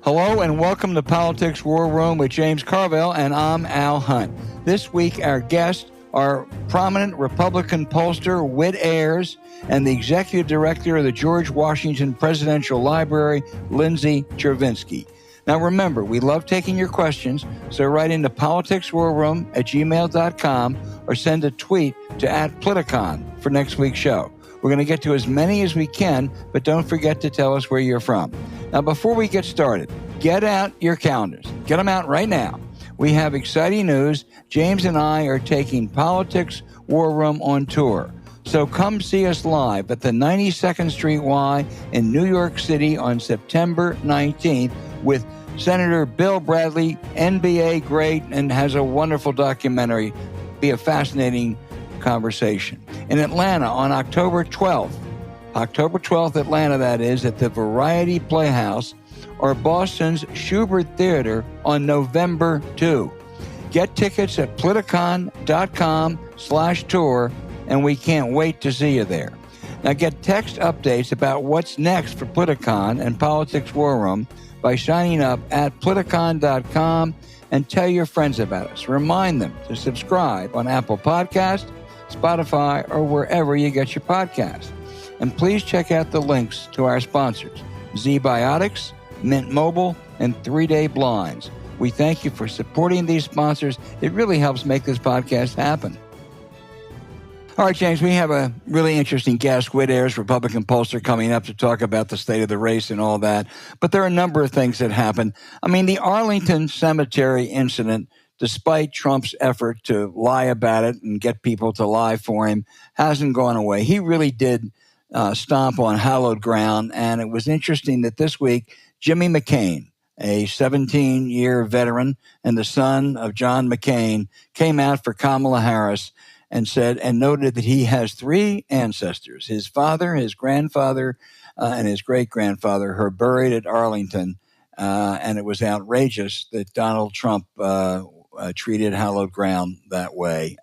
Hello and welcome to Politics War Room with James Carville, and I'm Al Hunt. This week, our guests are prominent Republican pollster Whit Ayres and the executive director of the George Washington Presidential Library, Lindsay Chervinsky. Now remember, we love taking your questions, so write into politicswarroom@gmail.com or send a tweet to @Politicon for next week's show. We're going to get to as many as we can, but don't forget to tell us where you're from. Now, before we get started, get out your calendars. Get them out right now. We have exciting news. James and I are taking Politics War Room on tour. So come see us live at the 92nd Street Y in New York City on September 19th with Senator Bill Bradley, NBA great, and has a wonderful documentary. Be a fascinating conversation. In Atlanta on October 12th, Atlanta that is, at the Variety Playhouse, or Boston's Schubert Theater on November 2. Get tickets at politicon.com/tour, and we can't wait to see you there. Now get text updates about what's next for Politicon and Politics War Room by signing up at politicon.com and tell your friends about us. Remind them to subscribe on Apple Podcasts, Spotify, or wherever you get your podcasts. And please check out the links to our sponsors, Zbiotics, Mint Mobile, and 3-Day Blinds. We thank you for supporting these sponsors. It really helps make this podcast happen. All right, James, we have a really interesting guest, Whit Ayres, Republican pollster, coming up to talk about the state of the race and all that. But there are a number of things that happened. I mean, the Arlington cemetery incident, despite Trump's effort to lie about it and get people to lie for him, hasn't gone away. He really did stomp on hallowed ground. And it was interesting that this week, Jimmy McCain, a 17-year veteran and the son of John McCain, came out for Kamala Harris and said and noted that he has 3 ancestors. His father, his grandfather, and his great-grandfather are buried at Arlington. And it was outrageous that Donald Trump treated hallowed ground that way.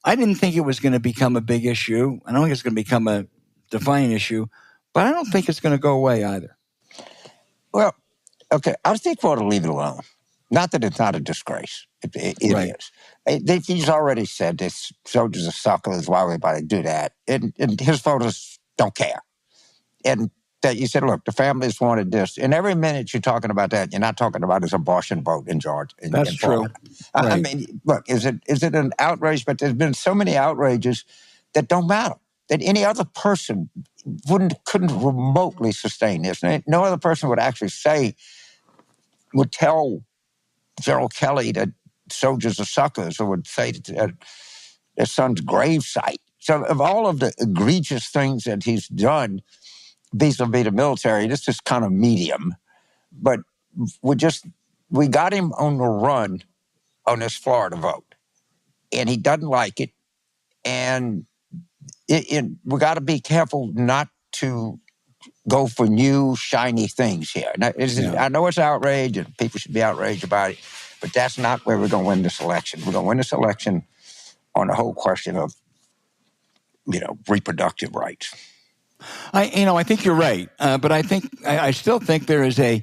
I didn't think it was going to become a big issue. I don't think it's going to become a defining issue, but I don't think it's going to go away either. Well, okay, I think we ought to leave it alone. Not that it's not a disgrace. It Right. is. He's already said this, soldiers are suckers, why would anybody do that? And his voters don't care. And that you said, look, the families wanted this. And every minute you're talking about that, you're not talking about his abortion vote in Georgia. That's in true. I Right. mean, look, is it an outrage? But there's been so many outrages that don't matter, that any other person couldn't remotely sustain this. No other person would tell General Kelly that soldiers are suckers, or would say that their son's gravesite. So of all of the egregious things that he's done vis-a-vis the military, this is kind of medium. But we got him on the run on this Florida vote. And he doesn't like it. And we got to be careful not to go for new, shiny things here. Now, I know it's outrage, and people should be outraged about it, but that's not where we're going to win this election. We're going to win this election on the whole question of, reproductive rights. I think you're right, but I still think there is a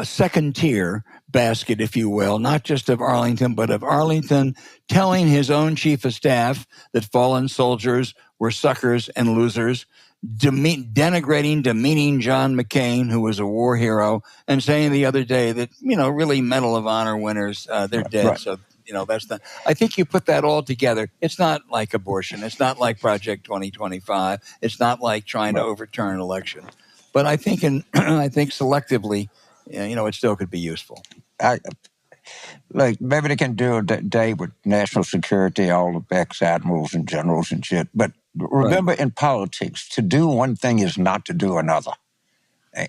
second tier basket, if you will, not just of Arlington, but of Arlington telling his own chief of staff that fallen soldiers were suckers and losers, denigrating, demeaning John McCain, who was a war hero, and saying the other day that, really Medal of Honor winners, they're dead. Right. So, that's not, I think you put that all together. It's not like abortion. It's not like Project 2025. It's not like trying to overturn an election. But I think selectively, it still could be useful. Maybe they can do a day with national security, all the ex-admirals and generals and shit. But remember, in politics, to do one thing is not to do another.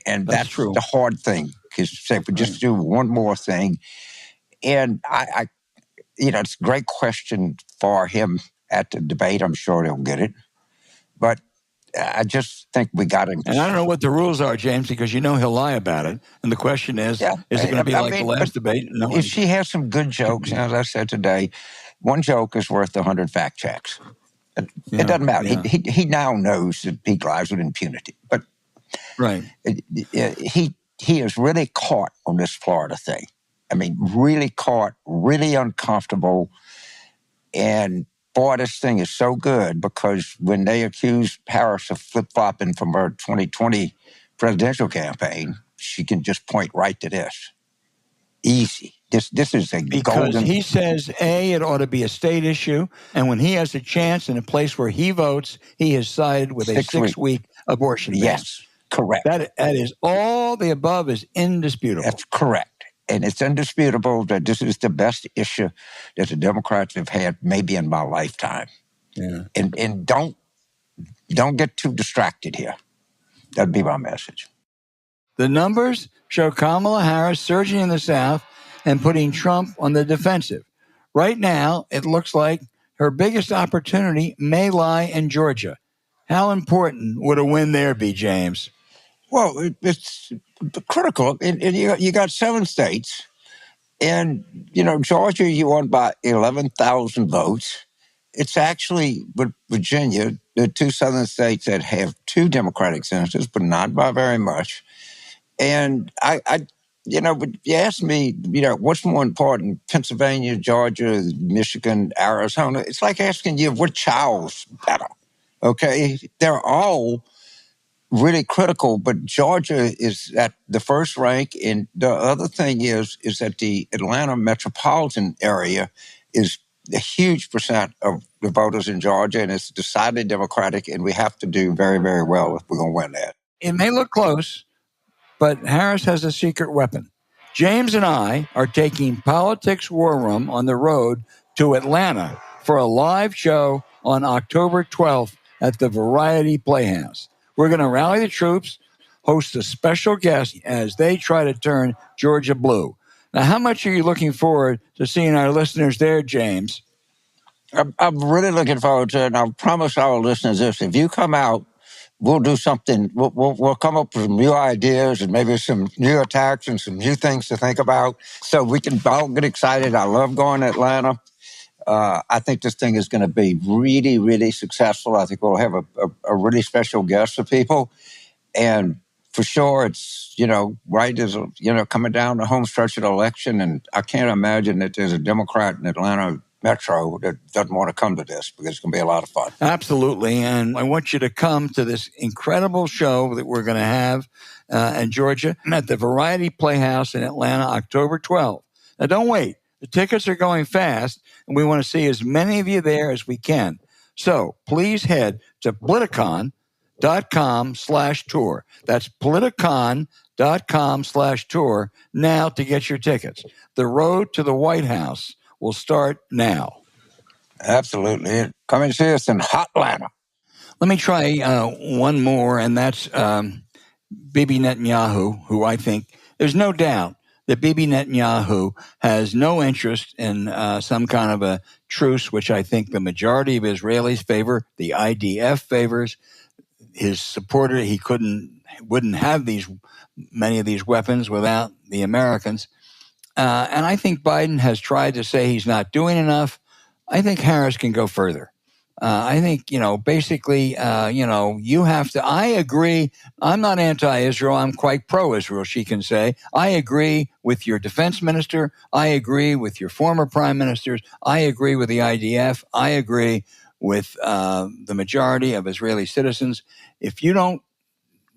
And that's true. The hard thing. Because say, if we just do one more thing. And it's a great question for him at the debate. I'm sure he'll get it. But I just think we got him. And I don't know what the rules are, James, because he'll lie about it. And the question is it going to be the last debate? No. If she has some good jokes, as I said today, one joke is worth 100 fact checks. It doesn't matter. Yeah. He now knows that he lies with impunity. But right, he he is really caught on this Florida thing. I mean, really caught, really uncomfortable. And boy, this thing is so good because when they accuse Harris of flip-flopping from her 2020 presidential campaign, she can just point right to this. Easy. This is a because golden... he says, A, it ought to be a state issue. And when he has a chance in a place where he votes, he has sided with a six-week abortion ban. Yes, correct. That is all the above is indisputable. That's correct. And it's indisputable that this is the best issue that the Democrats have had maybe in my lifetime. Yeah. And don't get too distracted here. That'd be my message. The numbers show Kamala Harris surging in the South and putting Trump on the defensive. Right now, it looks like her biggest opportunity may lie in Georgia. How important would a win there be, James? Well, it's critical. And you got 7 states. And, Georgia, you won by 11,000 votes. It's actually with Virginia, the 2 southern states that have 2 Democratic senators, but not by very much. And but you ask me, what's more important, Pennsylvania, Georgia, Michigan, Arizona? It's like asking you which child's better, okay? They're all really critical, but Georgia is at the first rank. And the other thing is that the Atlanta metropolitan area is a huge percent of the voters in Georgia, and it's decidedly Democratic, and we have to do very, very well if we're going to win that. It may look close, but Harris has a secret weapon. James and I are taking Politics War Room on the road to Atlanta for a live show on October 12th at the Variety Playhouse. We're going to rally the troops, host a special guest as they try to turn Georgia blue. Now, how much are you looking forward to seeing our listeners there, James? I'm really looking forward to it, and I'll promise our listeners this. If you come out, we'll do something. We'll come up with some new ideas and maybe some new attacks and some new things to think about so we can all get excited. I love going to Atlanta. I think this thing is going to be really, really successful. I think we'll have a really special guest for people. And for sure, it's, right as, coming down the home stretch of the election. And I can't imagine that there's a Democrat in Atlanta Metro that doesn't want to come to this because it's going to be a lot of fun. Absolutely. And I want you to come to this incredible show that we're going to have in Georgia at the Variety Playhouse in Atlanta, October 12th. Now, don't wait. The tickets are going fast, and we want to see as many of you there as we can. So please head to politicon.com/tour. That's politicon.com/tour now to get your tickets. The road to the White House will start now. Absolutely. Come and see us in Hotlanta. Let me try one more, and that's Bibi Netanyahu, who I think there's no doubt that Bibi Netanyahu has no interest in some kind of a truce, which I think the majority of Israelis favor, the IDF favors. His supporter, he wouldn't have many of these weapons without the Americans. And I think Biden has tried to say he's not doing enough. I think Harris can go further. I think, basically, you have to, I agree. I'm not anti-Israel. I'm quite pro-Israel, she can say. I agree with your defense minister. I agree with your former prime ministers. I agree with the IDF. I agree with the majority of Israeli citizens. If you don't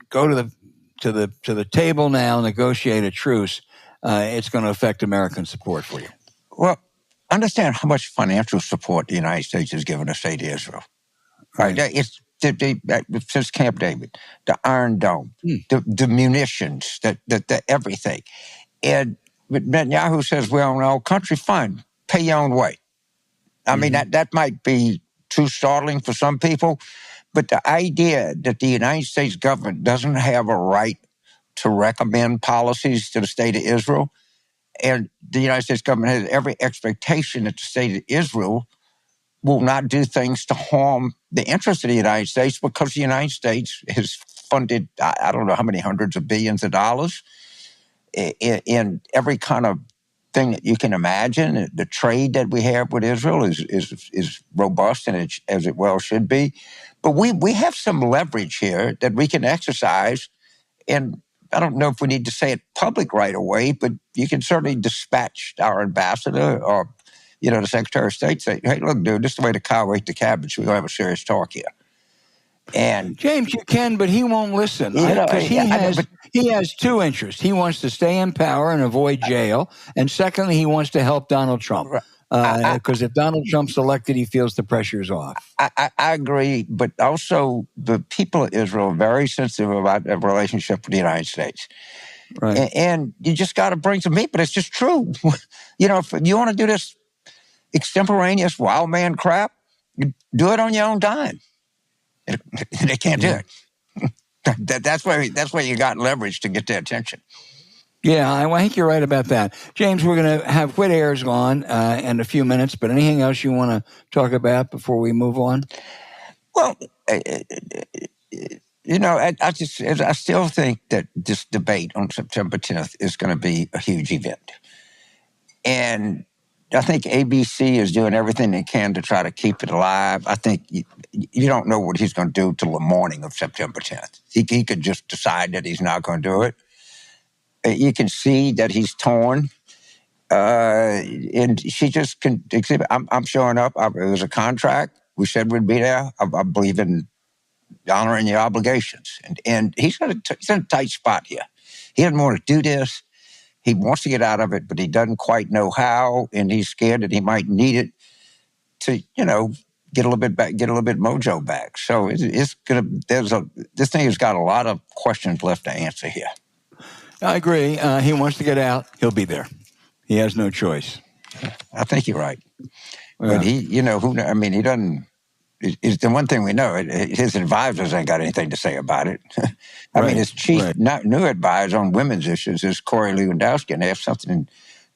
go to the table now and negotiate a truce, it's going to affect American support for you. Well, understand how much financial support the United States has given the state of Israel. Right? It's since Camp David, the Iron Dome, the munitions, the everything. And Netanyahu says, well, no, country fine, pay your own way. I mean, that might be too startling for some people, but the idea that the United States government doesn't have a right to recommend policies to the state of Israel, and the United States government has every expectation that the state of Israel will not do things to harm the interests of the United States because the United States has funded, I don't know how many hundreds of billions of dollars in every kind of thing that you can imagine. The trade that we have with Israel is robust, and as it well should be. But we have some leverage here that we can exercise. And I don't know if we need to say it public right away, but you can certainly dispatch our ambassador or, the Secretary of State, say, hey, look, dude, this is the way the cow ate the cabbage. We're going to have a serious talk here. And James, you can, but he won't listen because he has two interests. He wants to stay in power and avoid jail, and secondly, he wants to help Donald Trump. Because if Donald Trump's elected, he feels the pressure's off. I agree, but also the people of Israel are very sensitive about their relationship with the United States. Right. And you just got to bring some meat, but it's just true. If you want to do this extemporaneous wild man crap, you do it on your own dime. They can't do it. That's where you got leverage to get their attention. Yeah, I think you're right about that. James, we're going to have Whit Ayres on in a few minutes, but anything else you want to talk about before we move on? Well, I still think that this debate on September 10th is going to be a huge event. And I think ABC is doing everything they can to try to keep it alive. I think you don't know what he's going to do till the morning of September 10th. He could just decide that he's not going to do it. You can see that he's torn. And she just can exhibit. I'm showing up. It was a contract. We said we'd be there. I believe in honoring your obligations. And he's in a tight spot here. He doesn't want to do this. He wants to get out of it, but he doesn't quite know how, and he's scared that he might need it to, get a little bit mojo back. So this thing has got a lot of questions left to answer here. I agree. He wants to get out. He'll be there. He has no choice. I think you're right. Yeah. But he doesn't. It's the one thing we know. His advisors ain't got anything to say about it. His chief new advisor on women's issues is Corey Lewandowski, and they have something in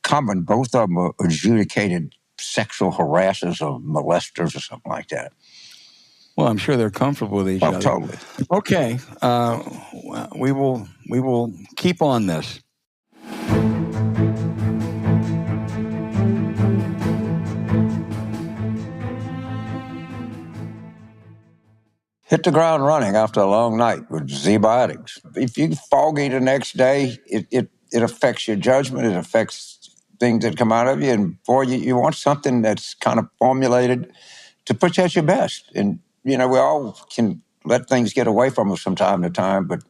common. Both of them are adjudicated sexual harassers or molesters or something like that. Well, I'm sure they're comfortable with each other. Totally. Okay. We will keep on this. Hit the ground running after a long night with Zbiotics. If you foggy the next day, it affects your judgment. It affects things that come out of you. And boy, you want something that's kind of formulated to put you at your best. And, we all can let things get away from us from time to time, but,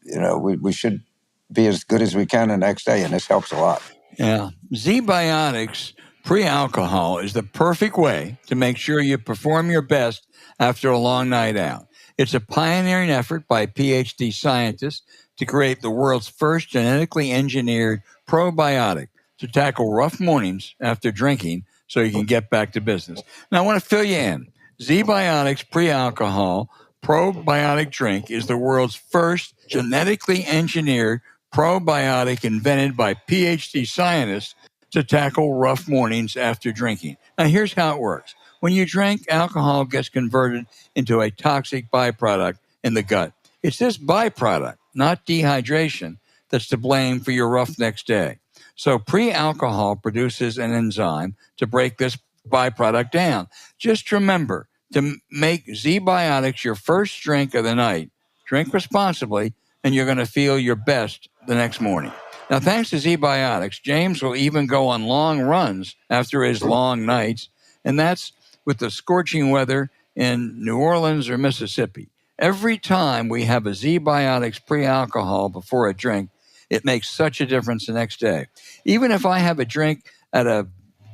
we should be as good as we can the next day, and this helps a lot. Yeah. Zbiotics pre-alcohol is the perfect way to make sure you perform your best after a long night out. It's a pioneering effort by PhD scientists to create the world's first genetically engineered probiotic to tackle rough mornings after drinking so you can get back to business. Now, I want to fill you in. Zbiotics pre-alcohol probiotic drink is the world's first genetically engineered probiotic invented by PhD scientists to tackle rough mornings after drinking. Now, here's how it works. When you drink, alcohol gets converted into a toxic byproduct in the gut. It's this byproduct, not dehydration, that's to blame for your rough next day. So pre-alcohol produces an enzyme to break this byproduct down. Just remember to make Zbiotics your first drink of the night. Drink responsibly, and you're going to feel your best the next morning. Now, thanks to Zbiotics, James will even go on long runs after his long nights, and that's with the scorching weather in New Orleans or Mississippi. Every time we have a Zbiotics pre-alcohol before a drink, it makes such a difference the next day. Even if I have a drink at a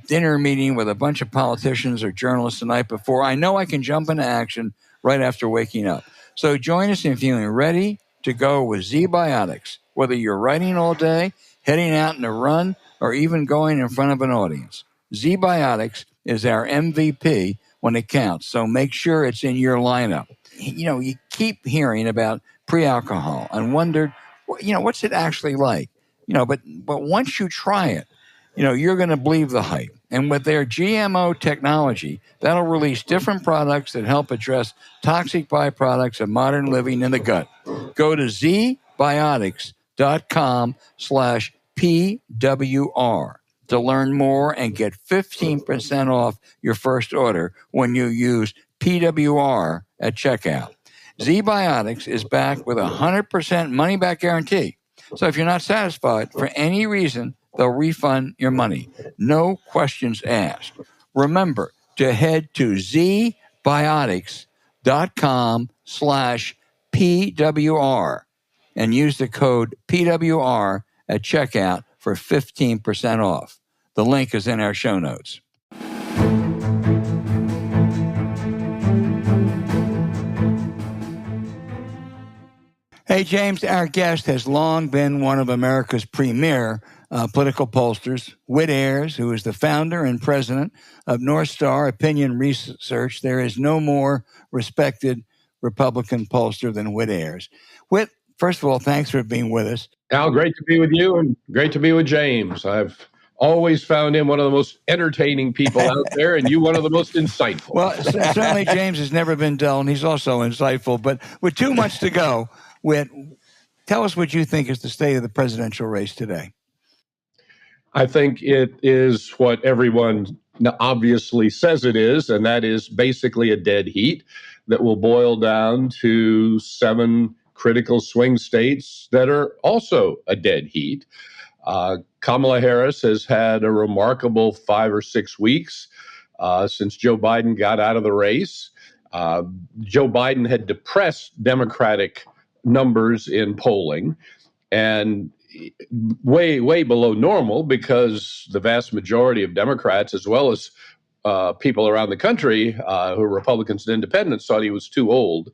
dinner meeting with a bunch of politicians or journalists the night before, I know I can jump into action right after waking up. So join us in feeling ready to go with Zbiotics, whether you're writing all day, heading out in a run, or even going in front of an audience. Zbiotics is our MVP when it counts, so make sure it's in your lineup. You keep hearing about pre-alcohol and wondered, what's it actually like? But once you try it, you're going to believe the hype. And with their GMO technology, that'll release different products that help address toxic byproducts of modern living in the gut. Go to zbiotics.com/PWR to learn more and get 15% off your first order when you use PWR at checkout. Zbiotics is back with a 100% money-back guarantee. So if you're not satisfied for any reason, they'll refund your money. No questions asked. Remember to head to zbiotics.com/PWR and use the code PWR at checkout for 15% off. The link is in our show notes. Hey, James, our guest has long been one of America's premier political pollsters, Whit Ayres, who is the founder and president of North Star Opinion Research. There is no more respected Republican pollster than Whit Ayres. Whit, first of all, thanks for being with us. Al, great to be with you and great to be with James. I've always found him one of the most entertaining people out there, and you one of the most insightful. Well, certainly James has never been dull, and he's also insightful. But with too much to go, Whit, tell us what you think is the state of the presidential race today. I think it is what everyone obviously says it is, and that is basically a dead heat that will boil down to 7 critical swing states that are also a dead heat. Kamala Harris has had a remarkable 5 or 6 weeks since Joe Biden got out of the race. Joe Biden had depressed Democratic numbers in polling and way below normal because the vast majority of Democrats, as well as people around the country who are Republicans and independents, thought he was too old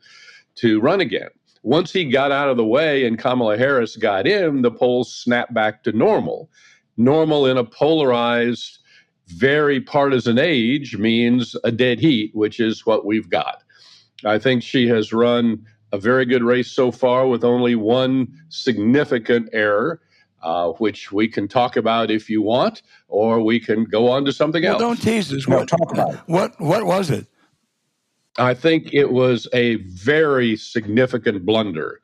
to run again. Once he got out of the way and Kamala Harris got in, the polls snapped back to normal. Normal in a polarized, very partisan age means a dead heat, which is what we've got. I think she has run a very good race so far with only one significant error, which we can talk about if you want, or we can go on to something else. Don't tease us. No, talk about it. What was it? I think it was a very significant blunder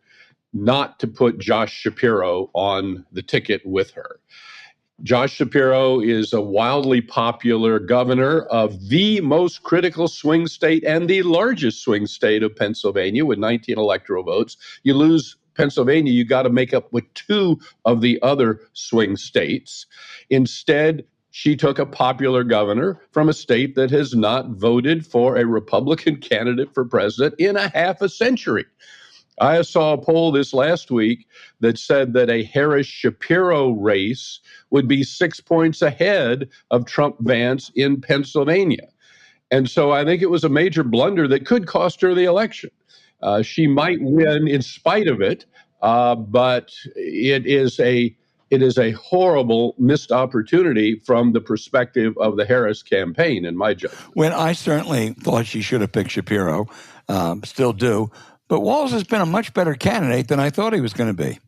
not to put Josh Shapiro on the ticket with her. Josh Shapiro is a wildly popular governor of the most critical swing state and the largest swing state of Pennsylvania with 19 electoral votes. You lose Pennsylvania, you got to make up with 2 of the other swing states. Instead, she took a popular governor from a state that has not voted for a Republican candidate for president in a half a century. I saw a poll this last week that said that a Harris-Shapiro race would be 6 points ahead of Trump-Vance in Pennsylvania. And so I think it was a major blunder that could cost her the election. She might win in spite of it, but it is a horrible missed opportunity from the perspective of the Harris campaign, in my judgment. Well, I certainly thought she should have picked Shapiro, still do. But Walz has been a much better candidate than I thought he was going to be.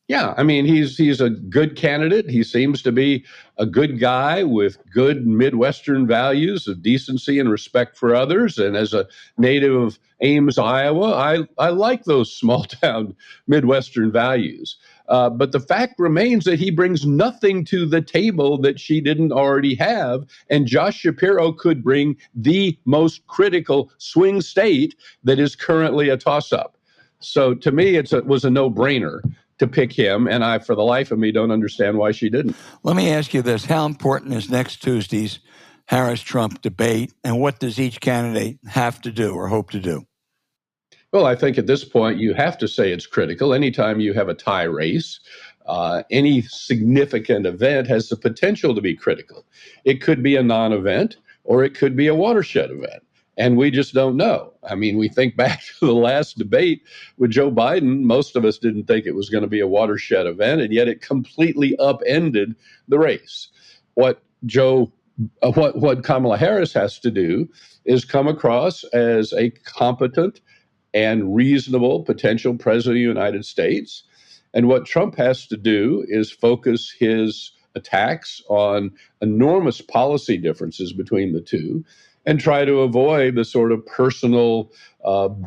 Yeah, I mean, he's a good candidate. He seems to be a good guy with good Midwestern values of decency and respect for others. And as a native of Ames, Iowa, I like those small town Midwestern values. But the fact remains that he brings nothing to the table that she didn't already have. And Josh Shapiro could bring the most critical swing state that is currently a toss-up. So to me, it was a no-brainer to pick him, and I, for the life of me, don't understand why she didn't. Let me ask you this. How important is next Tuesday's Harris-Trump debate, and what does each candidate have to do or hope to do? Well, I think at this point, you have to say it's critical. Anytime you have a tie race, any significant event has the potential to be critical. It could be a non-event, or it could be a watershed event. And we just don't know. I mean, we think back to the last debate with Joe Biden. Most of us didn't think it was going to be a watershed event, and yet it completely upended the race. What Kamala Harris has to do is come across as a competent and reasonable potential president of the United States. And what Trump has to do is focus his attacks on enormous policy differences between the two, and try to avoid the sort of personal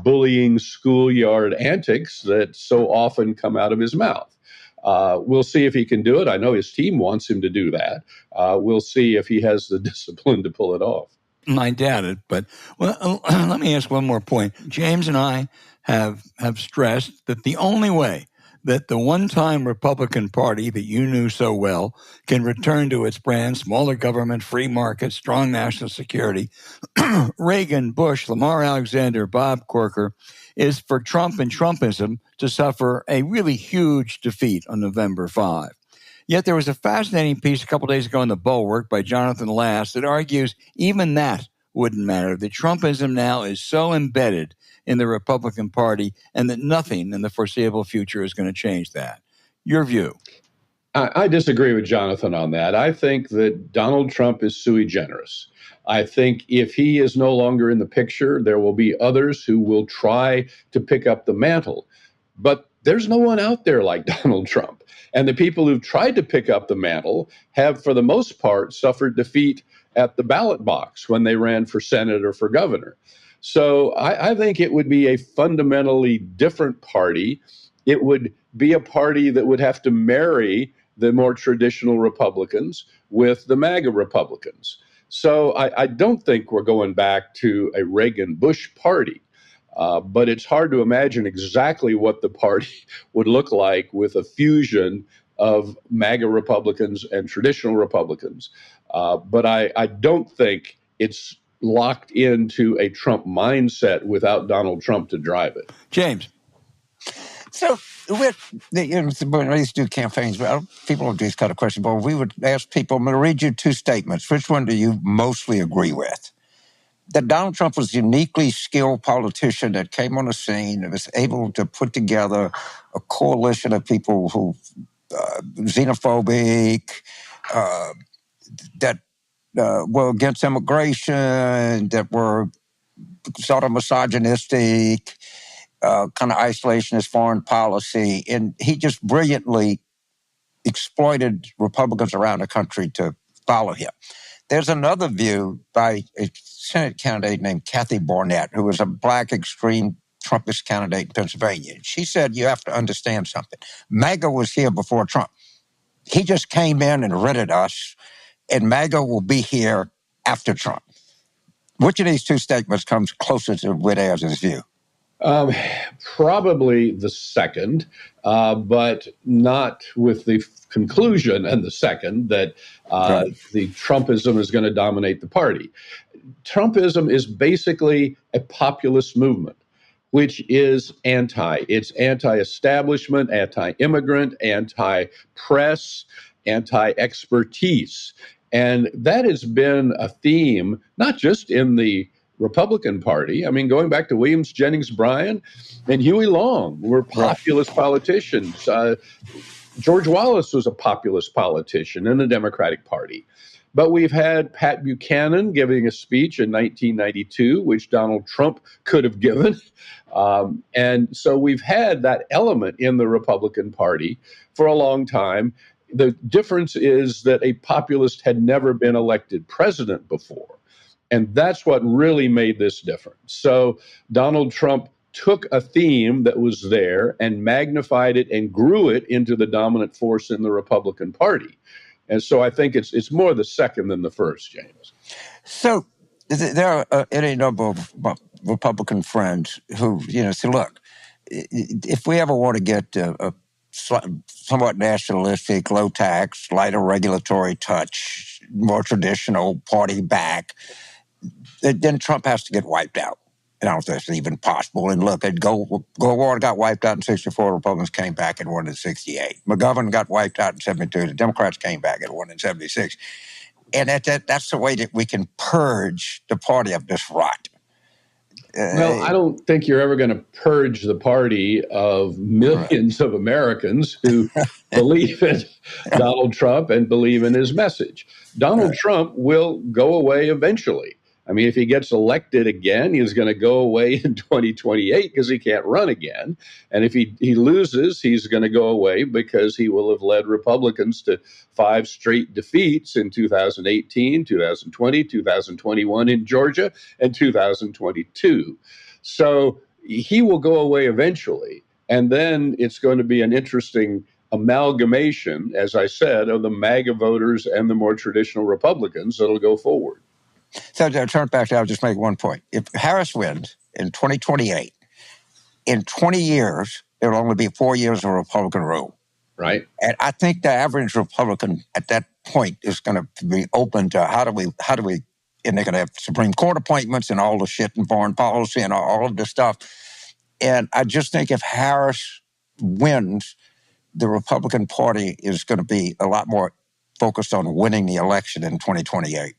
bullying schoolyard antics that so often come out of his mouth. We'll see if he can do it. I know his team wants him to do that. We'll see if he has the discipline to pull it off. I doubt it, but let me ask one more point. James and I have stressed that the only way that the one-time Republican Party that you knew so well can return to its brand, smaller government, free market, strong national security. Reagan, Bush, Lamar Alexander, Bob Corker, is for Trump and Trumpism to suffer a really huge defeat on November 5. Yet there was a fascinating piece a couple days ago in the Bulwark by Jonathan Lass that argues even that wouldn't matter. That Trumpism now is so embedded in the Republican Party and that nothing in the foreseeable future is going to change that. Your view? I disagree with Jonathan on that. I think that Donald Trump is sui generis. I think if he is no longer in the picture, there will be others who will try to pick up the mantle. But there's no one out there like Donald Trump. And the people who've tried to pick up the mantle have, for the most part, suffered defeat at the ballot box when they ran for Senate or for governor. So I think it would be a fundamentally different party. It would be a party that would have to marry the more traditional Republicans with the MAGA Republicans. So I don't think we're going back to a Reagan-Bush party. But it's hard to imagine exactly what the party would look like with a fusion of MAGA Republicans and traditional Republicans. But I don't think it's locked into a Trump mindset without Donald Trump to drive it. James. So when I used to do campaigns, people have these kind of questions, but we would ask people, I'm going to read you two statements. Which one do you mostly agree with? That Donald Trump was a uniquely skilled politician that came on the scene and was able to put together a coalition of people who xenophobic, that were against immigration, that were sort of misogynistic, kind of isolationist foreign policy. And he just brilliantly exploited Republicans around the country to follow him. There's another view by a Senate candidate named Kathy Barnett, who was a black extreme Trumpist candidate in Pennsylvania. She said, you have to understand something. MAGA was here before Trump. He just came in and rented us, and MAGA will be here after Trump. Which of these two statements comes closer to Whit Ayres' view? Probably the second, but not with the conclusion and the second that the Trumpism is going to dominate the party. Trumpism is basically a populist movement, which is It's anti-establishment, anti-immigrant, anti-press, anti-expertise. And that has been a theme, not just in the Republican Party. I mean, going back to Williams Jennings Bryan and Huey Long were populist politicians. George Wallace was a populist politician in the Democratic Party. But we've had Pat Buchanan giving a speech in 1992, which Donald Trump could have given. And so we've had that element in the Republican Party for a long time. The difference is that a populist had never been elected president before. And that's what really made this different. So Donald Trump took a theme that was there and magnified it and grew it into the dominant force in the Republican Party. And so I think it's more the second than the first, James. So there are any number of Republican friends who, say, look, if we ever want to get a somewhat nationalistic, low tax, lighter regulatory touch, more traditional party back, then Trump has to get wiped out. I don't know if that's even possible. And look, Gore got wiped out in 64. Republicans came back and won in 68. McGovern got wiped out in 72. The Democrats came back and won in 76. And that's the way that we can purge the party of this rot. Well, I don't think you're ever going to purge the party of millions of Americans who believe in Donald Trump and believe in his message. Donald Trump will go away eventually. I mean, if he gets elected again, he's going to go away in 2028 because he can't run again. And if he loses, he's going to go away because he will have led Republicans to 5 straight defeats in 2018, 2020, 2021 in Georgia, and 2022. So he will go away eventually. And then it's going to be an interesting amalgamation, as I said, of the MAGA voters and the more traditional Republicans that'll go forward. So to turn back to, I'll just make one point. If Harris wins in 2028, in 20 years, There will only be 4 years of Republican rule. Right. And I think the average Republican at that point is going to be open to how do we, and they're going to have Supreme Court appointments and all the shit in foreign policy and all of this stuff. And I just think if Harris wins, the Republican Party is going to be a lot more focused on winning the election in 2028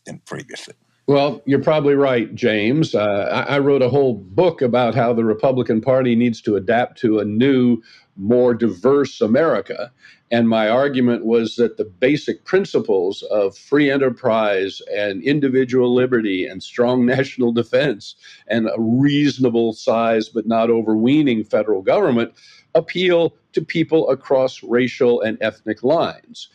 than previously. Well, you're probably right, James. I wrote a whole book about how the Republican Party needs to adapt to a new, more diverse America. And my argument was that the basic principles of free enterprise and individual liberty and strong national defense and a reasonable size but not overweening federal government appeal to people across racial and ethnic lines.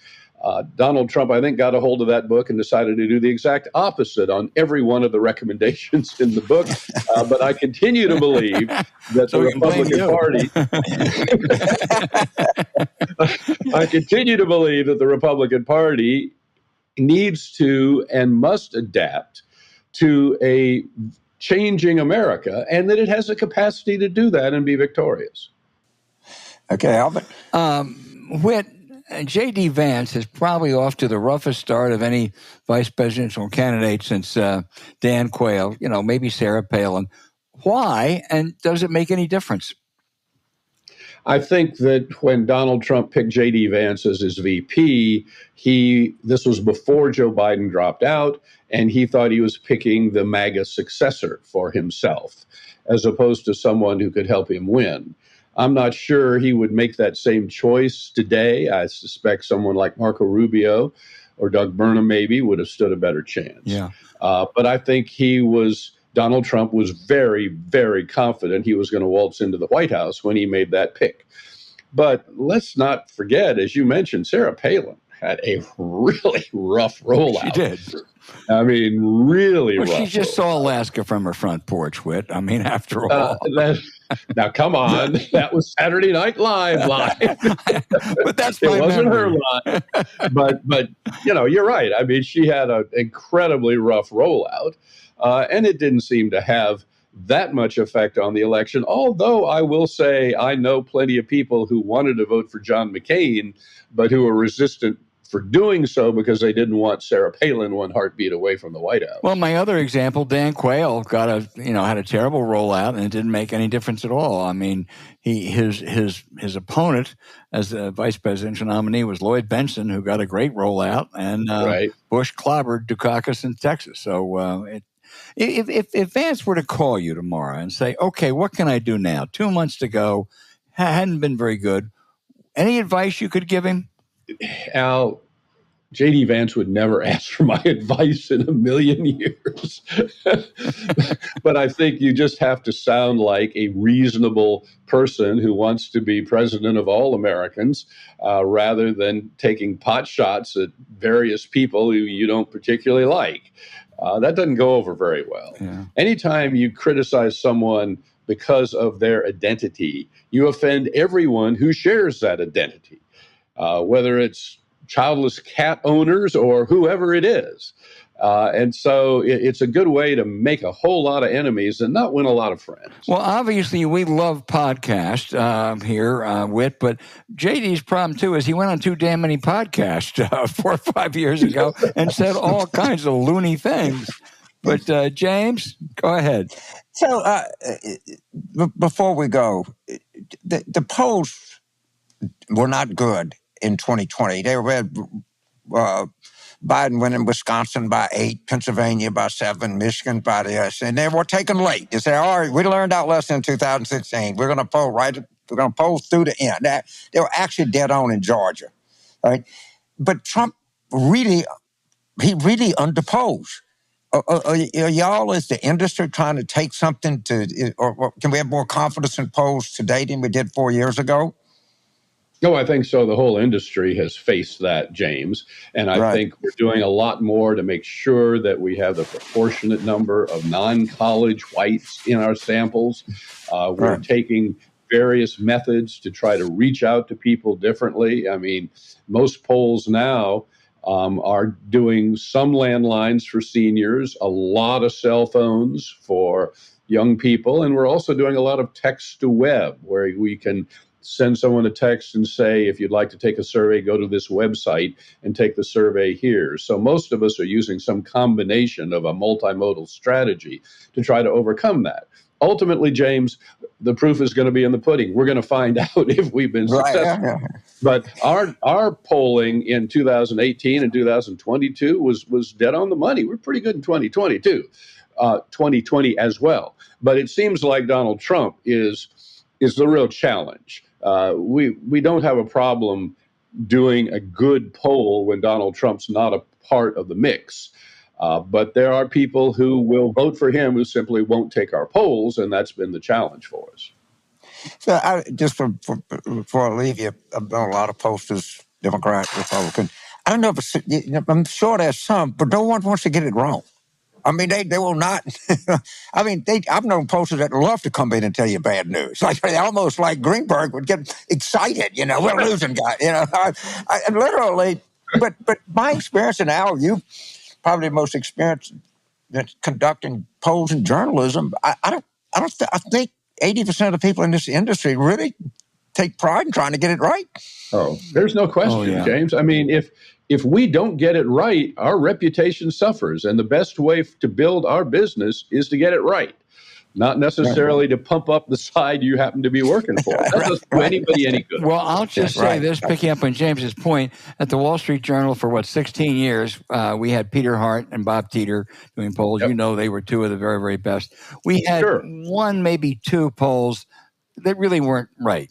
Donald Trump, I think, got a hold of that book and decided to do the exact opposite on every one of the recommendations in the book. But I continue to believe that the Republican Party, I continue to believe that the Republican Party needs to and must adapt to a changing America, and that it has the capacity to do that and be victorious. Okay, Albert. Whit, J.D. Vance is probably off to the roughest start of any vice presidential candidate since Dan Quayle, maybe Sarah Palin. Why, and does it make any difference? I think that when Donald Trump picked J.D. Vance as his VP, this was before Joe Biden dropped out, and he thought he was picking the MAGA successor for himself, as opposed to someone who could help him win. I'm not sure he would make that same choice today. I suspect someone like Marco Rubio or Doug Burnham maybe would have stood a better chance. Yeah. But I think Donald Trump was very, very confident he was going to waltz into the White House when he made that pick. But let's not forget, as you mentioned, Sarah Palin had a really rough rollout. She did. I mean, really rough. She just saw Alaska from her front porch, Whit. I mean, after all. Now, come on. That was Saturday Night Live. But that's it my wasn't memory. her line. But you're right. I mean, she had an incredibly rough rollout, and it didn't seem to have that much effect on the election. Although I will say I know plenty of people who wanted to vote for John McCain, but who were resistant for doing so because they didn't want Sarah Palin one heartbeat away from the White House. Well, my other example, Dan Quayle had a terrible rollout, and it didn't make any difference at all. I mean, his opponent as the vice presidential nominee was Lloyd Bentsen, who got a great rollout, and right. Bush clobbered Dukakis in Texas. So if Vance were to call you tomorrow and say, "Okay, what can I do now? 2 months to go, hadn't been very good," any advice you could give him? Al, J.D. Vance would never ask for my advice in a million years. But I think you just have to sound like a reasonable person who wants to be president of all Americans, rather than taking pot shots at various people who you don't particularly like. That doesn't go over very well. Yeah. Anytime you criticize someone because of their identity, you offend everyone who shares that identity. Whether it's childless cat owners or whoever it is. And so it's a good way to make a whole lot of enemies and not win a lot of friends. Well, obviously, we love podcasts here, Whit, but JD's problem, too, is he went on too damn many podcasts 4 or 5 years ago and said all kinds of loony things. But, James, go ahead. So before we go, the polls were not good in 2020. They read Biden winning Wisconsin by 8, Pennsylvania by 7, Michigan by this, and they were taken late. They said, "All right, we learned our lesson in 2016. We're going to poll right. We're going to poll through the end." They were actually dead on in Georgia, right? But Trump really underposed. Are y'all, as the industry, trying to take something or can we have more confidence in polls today than we did 4 years ago? No, I think so. The whole industry has faced that, James. And I think we're doing a lot more to make sure that we have the proportionate number of non-college whites in our samples. We're taking various methods to try to reach out to people differently. I mean, most polls now are doing some landlines for seniors, a lot of cell phones for young people, and we're also doing a lot of text to web, where we can send someone a text and say, if you'd like to take a survey, go to this website and take the survey here. So most of us are using some combination of a multimodal strategy to try to overcome that. Ultimately, James, the proof is going to be in the pudding. We're going to find out if we've been successful. Yeah. But our polling in 2018 and 2022 was dead on the money. We're pretty good in 2022, 2020 as well. But it seems like Donald Trump is the real challenge. We don't have a problem doing a good poll when Donald Trump's not a part of the mix. But there are people who will vote for him who simply won't take our polls, and that's been the challenge for us. So before I leave you, I've done a lot of posters, Democrat, Republican. I don't know if I'm sure there's some, but no one wants to get it wrong. I mean, they will not. I mean, I've known posters that love to come in and tell you bad news. Like almost like Greenberg would get excited, we're losing, guys. I literally. But my experience, and Al, you probably the most experienced at conducting polls in journalism. I think 80% of the people in this industry really take pride in trying to get it right. Oh, there's no question, James. I mean, if we don't get it right, our reputation suffers. And the best way to build our business is to get it right, not necessarily to pump up the side you happen to be working for. That doesn't do anybody any good. Well, I'll just say this, picking up on James's point, at the Wall Street Journal for 16 years, we had Peter Hart and Bob Teeter doing polls. Yep. They were two of the very, very best. We had one, maybe two polls that really weren't right.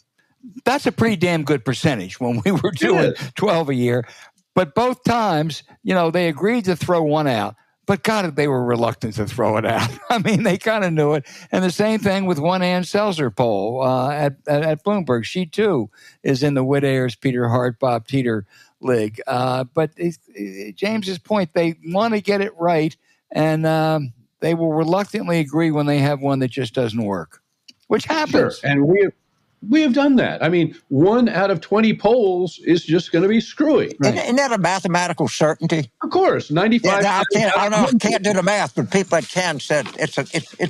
That's a pretty damn good percentage when we were doing 12 a year. But both times, they agreed to throw one out. But God, they were reluctant to throw it out. I mean, they kind of knew it. And the same thing with one Ann Selzer poll at Bloomberg. She, too, is in the Whit Ayres, Peter Hart, Bob Teeter league. But James's point, they want to get it right, and they will reluctantly agree when they have one that just doesn't work, which happens. Sure. And we have done that. I mean, 1 out of 20 polls is just going to be screwy. Right. Isn't that a mathematical certainty? Of course, 95. I can't do the math, but people that can said it's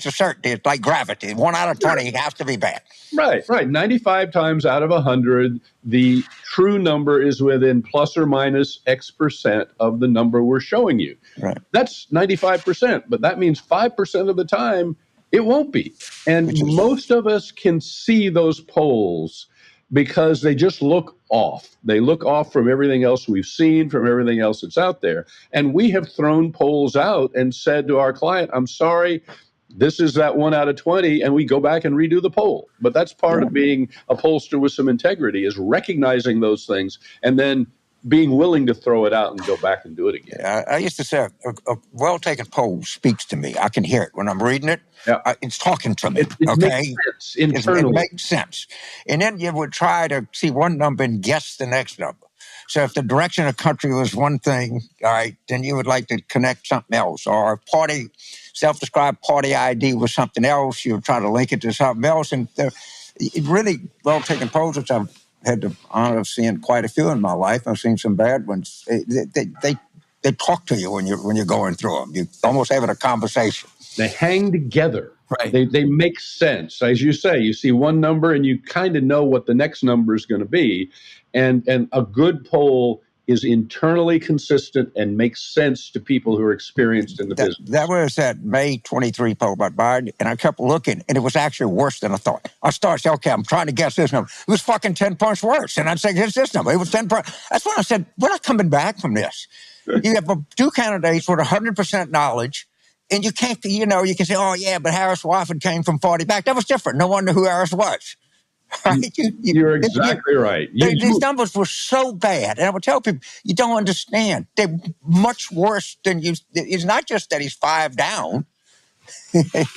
a certainty. It's like gravity. 1 out of 20 has to be bad. Right. 95 times out of 100, the true number is within plus or minus X% of the number we're showing you. Right. That's 95%, but that means 5% of the time it won't be. And most of us can see those polls because they just look off. They look off from everything else we've seen, from everything else that's out there. And we have thrown polls out and said to our client, I'm sorry, this is that 1 out of 20, and we go back and redo the poll. But that's part of being a pollster with some integrity, is recognizing those things and then being willing to throw it out and go back and do it again. Yeah, I used to say a well-taken poll speaks to me. I can hear it when I'm reading it. Yeah. It's talking to me. It makes sense internally. It makes sense. And then you would try to see one number and guess the next number. So if the direction of the country was one thing, all right, then you would like to connect something else. Or a party, self-described party ID was something else. You would try to link it to something else. And it really well-taken polls, which I've had the honor of seeing quite a few in my life. I've seen some bad ones. They talk to you when you're going through them. You're almost having a conversation. They hang together. Right. They make sense. As you say, you see one number and you kind of know what the next number is going to be. And a good poll is internally consistent and makes sense to people who are experienced in the business. That was that May 23 poll about Biden, and I kept looking, and it was actually worse than I thought. I started saying, okay, I'm trying to guess this number. It was fucking 10 points worse. And I'd say, guess this number. It was 10 points. That's when I said, we're not coming back from this. You have two candidates with 100% knowledge, and you can't, you can say, oh, yeah, but Harris Wofford came from 40 back. That was different. No one knew who Harris was. Right? You're exactly right. These numbers were so bad. And I would tell people, you don't understand. They're much worse than you. It's not just that he's 5 down.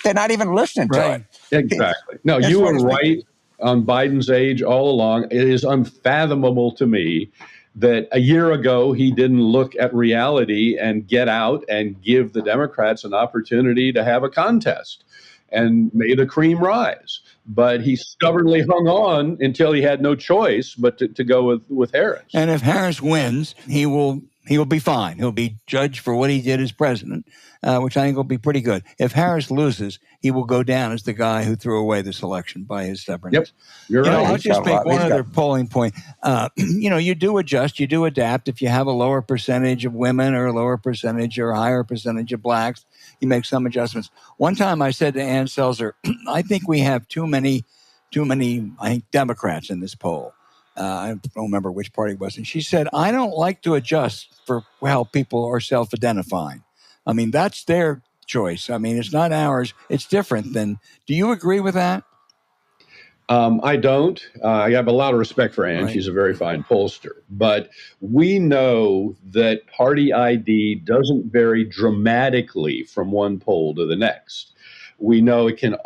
They're not even listening to it. Exactly. No, you were right on Biden's age all along. It is unfathomable to me that a year ago he didn't look at reality and get out and give the Democrats an opportunity to have a contest and may the cream rise. But he stubbornly hung on until he had no choice but to go with Harris. And if Harris wins, he will He will be fine. He'll be judged for what he did as president, which I think will be pretty good. If Harris loses, he will go down as the guy who threw away this election by his stubbornness. Yep, you're right. I'll just make one other polling point. You do adjust, you do adapt. If you have a lower percentage of women or a lower percentage or a higher percentage of blacks, you make some adjustments. One time I said to Ann Selzer, I think we have too many, I think, Democrats in this poll. I don't remember which party it was. And she said, I don't like to adjust for how people are self-identifying. I mean, that's their choice. I mean, it's not ours. It's different than. Do you agree with that? I don't. I have a lot of respect for Ann. Right. She's a very fine pollster. But we know that party ID doesn't vary dramatically from one poll to the next. We know it can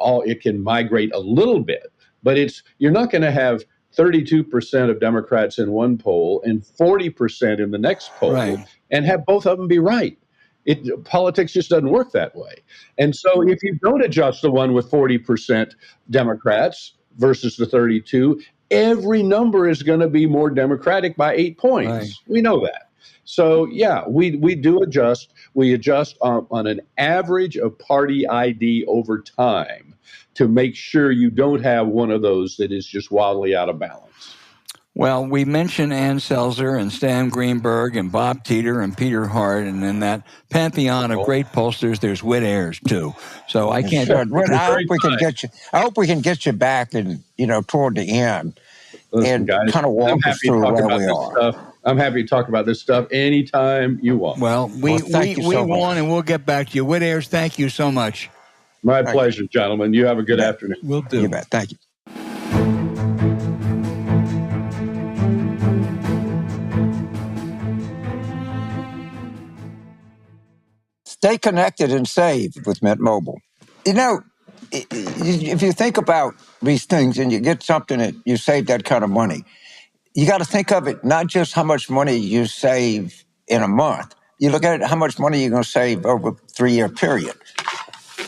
migrate a little bit, but you're not going to have 32% of Democrats in one poll and 40% in the next poll, right, and have both of them be right. Politics just doesn't work that way. And so if you don't adjust the one with 40% Democrats versus the 32, every number is going to be more Democratic by 8 points. Right. We know that. So, yeah, we do adjust. We adjust on an average of party ID over time to make sure you don't have one of those that is just wildly out of balance. Well, we mentioned Ann Selzer and Stan Greenberg and Bob Teeter and Peter Hart, and in that pantheon of great pollsters, there's Whit Ayres too. So I can't. Sure. I hope we can get you back and toward the end. Listen, and guys, kind of walk us through where we are. I'm happy to talk about this stuff anytime you want. Well, we want, and we'll get back to you. Whit Ayres, thank you so much. My pleasure, gentlemen. You have a good afternoon. Will do. You bet. Thank you. Stay connected and save with Mint Mobile. If you think about these things and you get something that you save that kind of money, you got to think of it not just how much money you save in a month. You look at it, how much money you're going to save over a 3-year period.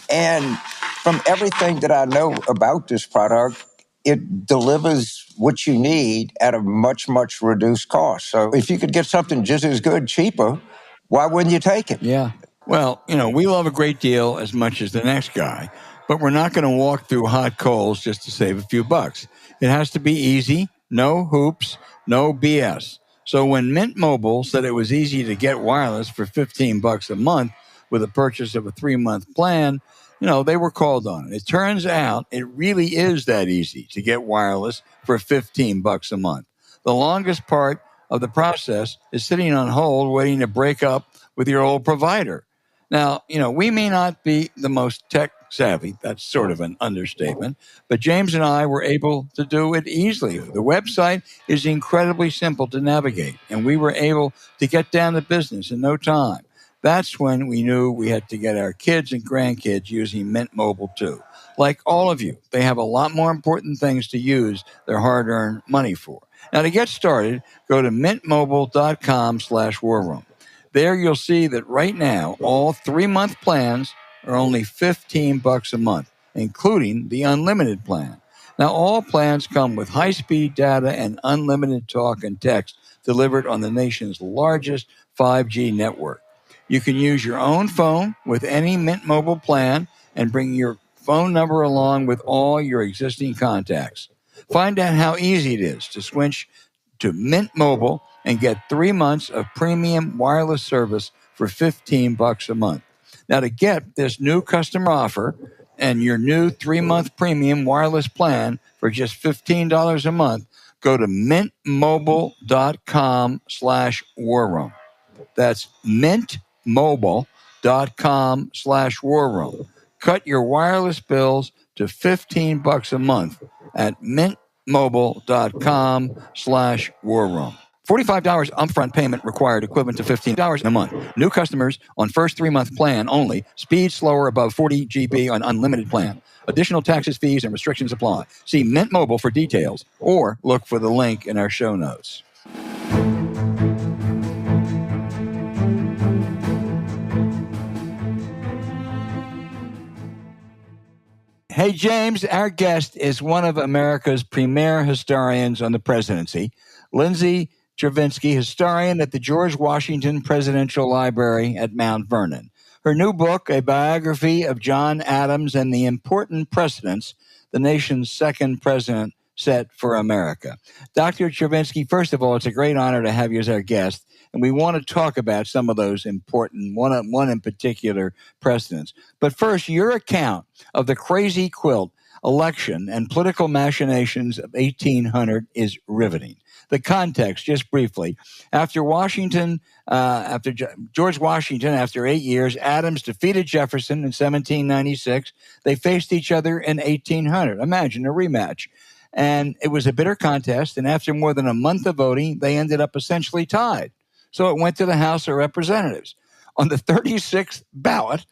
And from everything that I know about this product, it delivers what you need at a much, much reduced cost. So if you could get something just as good, cheaper, why wouldn't you take it? Yeah. Well, we love a great deal as much as the next guy, but we're not going to walk through hot coals just to save a few bucks. It has to be easy, no hoops, no BS. So when Mint Mobile said it was easy to get wireless for $15 a month with a purchase of a 3-month plan, they were called on it. It turns out it really is that easy to get wireless for $15 a month. The longest part of the process is sitting on hold waiting to break up with your old provider. Now, we may not be the most tech savvy. That's sort of an understatement. But James and I were able to do it easily. The website is incredibly simple to navigate, and we were able to get down to business in no time. That's when we knew we had to get our kids and grandkids using Mint Mobile too. Like all of you, they have a lot more important things to use their hard-earned money for. Now, to get started, go to mintmobile.com/warroom. There you'll see that right now, all 3-month plans are only $15 a month, including the unlimited plan. Now, all plans come with high-speed data and unlimited talk and text delivered on the nation's largest 5G network. You can use your own phone with any Mint Mobile plan and bring your phone number along with all your existing contacts. Find out how easy it is to switch to Mint Mobile and get 3 months of premium wireless service for $15 a month. Now, to get this new customer offer and your new 3-month premium wireless plan for just $15 a month, go to mintmobile.com/warroom. That's mintmobile.com/warroom. Cut your wireless bills to $15 a month at mintmobile.com/warroom. $45 upfront payment required, equivalent to $15 a month. New customers on first 3-month plan only. Speed slower above 40 GB on unlimited plan. Additional taxes, fees, and restrictions apply. See Mint Mobile for details or look for the link in our show notes. Hey, James, our guest is one of America's premier historians on the presidency, Lindsay Chervinsky, historian at the George Washington Presidential Library at Mount Vernon. Her new book, a biography of John Adams and the important precedents the nation's second president set for America. Dr. Chervinsky, first of all, it's a great honor to have you as our guest, and we want to talk about some of those important, one in particular, precedents. But first, your account of the crazy quilt election and political machinations of 1800 is riveting. The context, just briefly. After George Washington, after 8 years, Adams defeated Jefferson in 1796. They faced each other in 1800. Imagine a rematch. And it was a bitter contest, and after more than a month of voting, they ended up essentially tied. So it went to the House of Representatives. On the 36th ballot,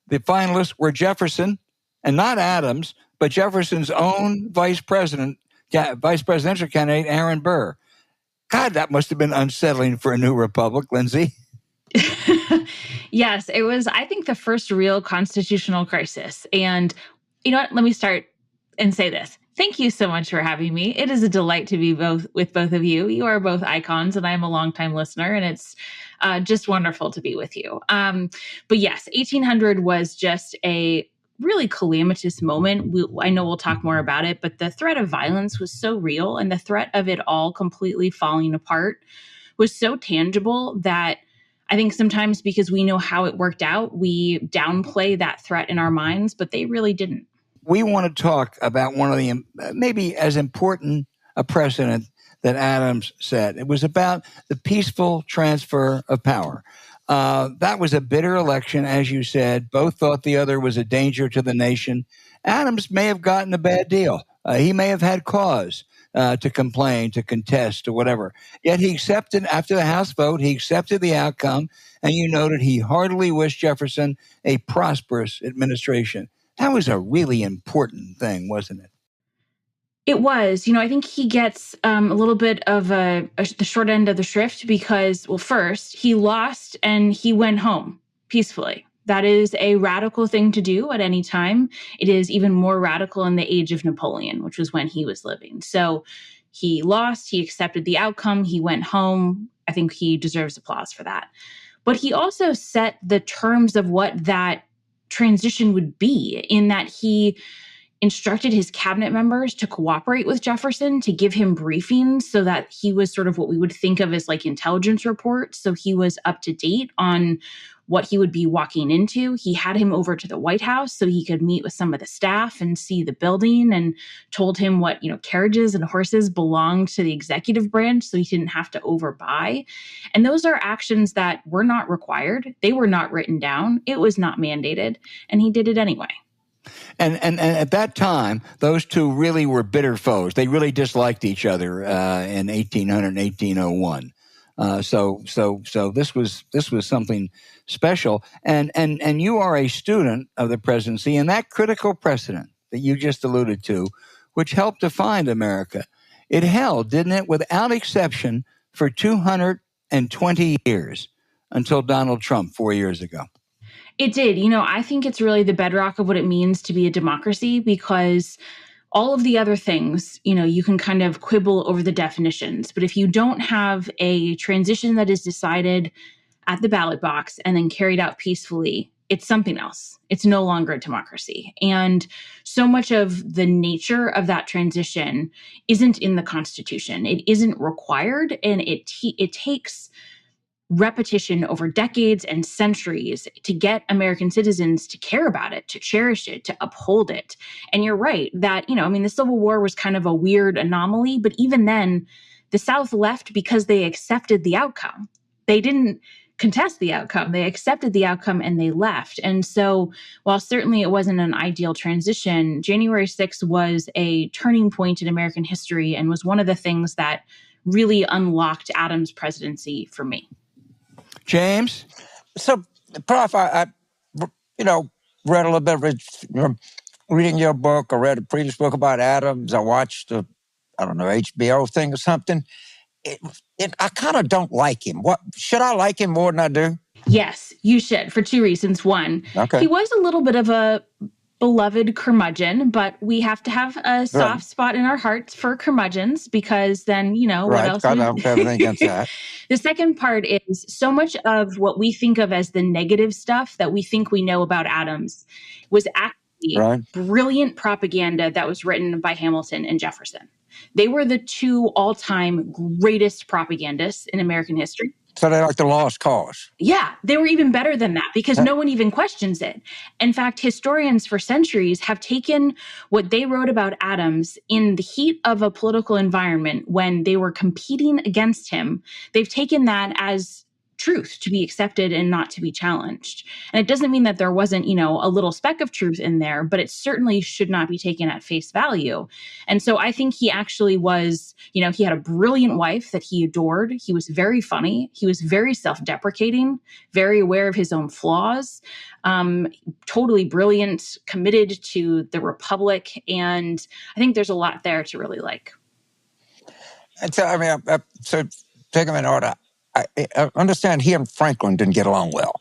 the finalists were Jefferson, and not Adams, but Jefferson's own vice presidential candidate, Aaron Burr. God, that must have been unsettling for a new republic, Lindsay. Yes, it was, I think, the first real constitutional crisis. And you know what? Let me start and say this. Thank you so much for having me. It is a delight to be with both of you. You are both icons, and I am a longtime listener, and it's just wonderful to be with you. But yes, 1800 was just a really calamitous moment. I know we'll talk more about it, but the threat of violence was so real, and the threat of it all completely falling apart was so tangible that I think sometimes because we know how it worked out, we downplay that threat in our minds, but they really didn't. We want to talk about one of the maybe as important a precedent that Adams set. It was about the peaceful transfer of power. That was a bitter election, as you said. Both thought the other was a danger to the nation. Adams may have gotten a bad deal. He may have had cause to complain, to contest, or whatever. Yet he accepted, after the House vote, he accepted the outcome, and you noted he heartily wished Jefferson a prosperous administration. That was a really important thing, wasn't it? It was. I think he gets a little bit of the short end of the shrift because, well, first, he lost and he went home peacefully. That is a radical thing to do at any time. It is even more radical in the age of Napoleon, which was when he was living. So he lost, he accepted the outcome, he went home. I think he deserves applause for that. But he also set the terms of what that transition would be, in that he instructed his cabinet members to cooperate with Jefferson, to give him briefings so that he was sort of what we would think of as like intelligence reports. So he was up to date on what he would be walking into. He had him over to the White House so he could meet with some of the staff and see the building, and told him what, carriages and horses belonged to the executive branch so he didn't have to overbuy. And those are actions that were not required. They were not written down. It was not mandated. And he did it anyway. And at that time, those two really were bitter foes. They really disliked each other in 1800 and 1801. So this was something special. And you are a student of the presidency, and that critical precedent that you just alluded to, which helped define America, it held, didn't it, without exception, for 220 years until Donald Trump 4 years ago. It did. I think it's really the bedrock of what it means to be a democracy, because all of the other things, you can kind of quibble over the definitions. But if you don't have a transition that is decided at the ballot box and then carried out peacefully, it's something else. It's no longer a democracy. And so much of the nature of that transition isn't in the Constitution. It isn't required, and it takes repetition over decades and centuries to get American citizens to care about it, to cherish it, to uphold it. And you're right that, the Civil War was kind of a weird anomaly, but even then, the South left because they accepted the outcome. They didn't contest the outcome. They accepted the outcome and they left. And so while certainly it wasn't an ideal transition, January 6th was a turning point in American history and was one of the things that really unlocked Adams' presidency for me. James? So, Prof, I read a little bit, reading your book. I read a previous book about Adams. I watched HBO thing or something. I kind of don't like him. What should I like him more than I do? Yes, you should, for two reasons. One, okay, he was a little bit of a beloved curmudgeon, but we have to have a soft spot in our hearts for curmudgeons because then, what else? God, I don't have anything against that. The second part is so much of what we think of as the negative stuff that we think we know about Adams was actually brilliant propaganda that was written by Hamilton and Jefferson. They were the two all-time greatest propagandists in American history. So they're like the lost cause. Yeah, they were even better than that because no one even questions it. In fact, historians for centuries have taken what they wrote about Adams in the heat of a political environment when they were competing against him. They've taken that as truth to be accepted and not to be challenged. And it doesn't mean that there wasn't, a little speck of truth in there, but it certainly should not be taken at face value. And so I think he actually was, he had a brilliant wife that he adored. He was very funny. He was very self-deprecating, very aware of his own flaws, totally brilliant, committed to the Republic. And I think there's a lot there to really like. And so, so take them in order. I understand he and Franklin didn't get along well.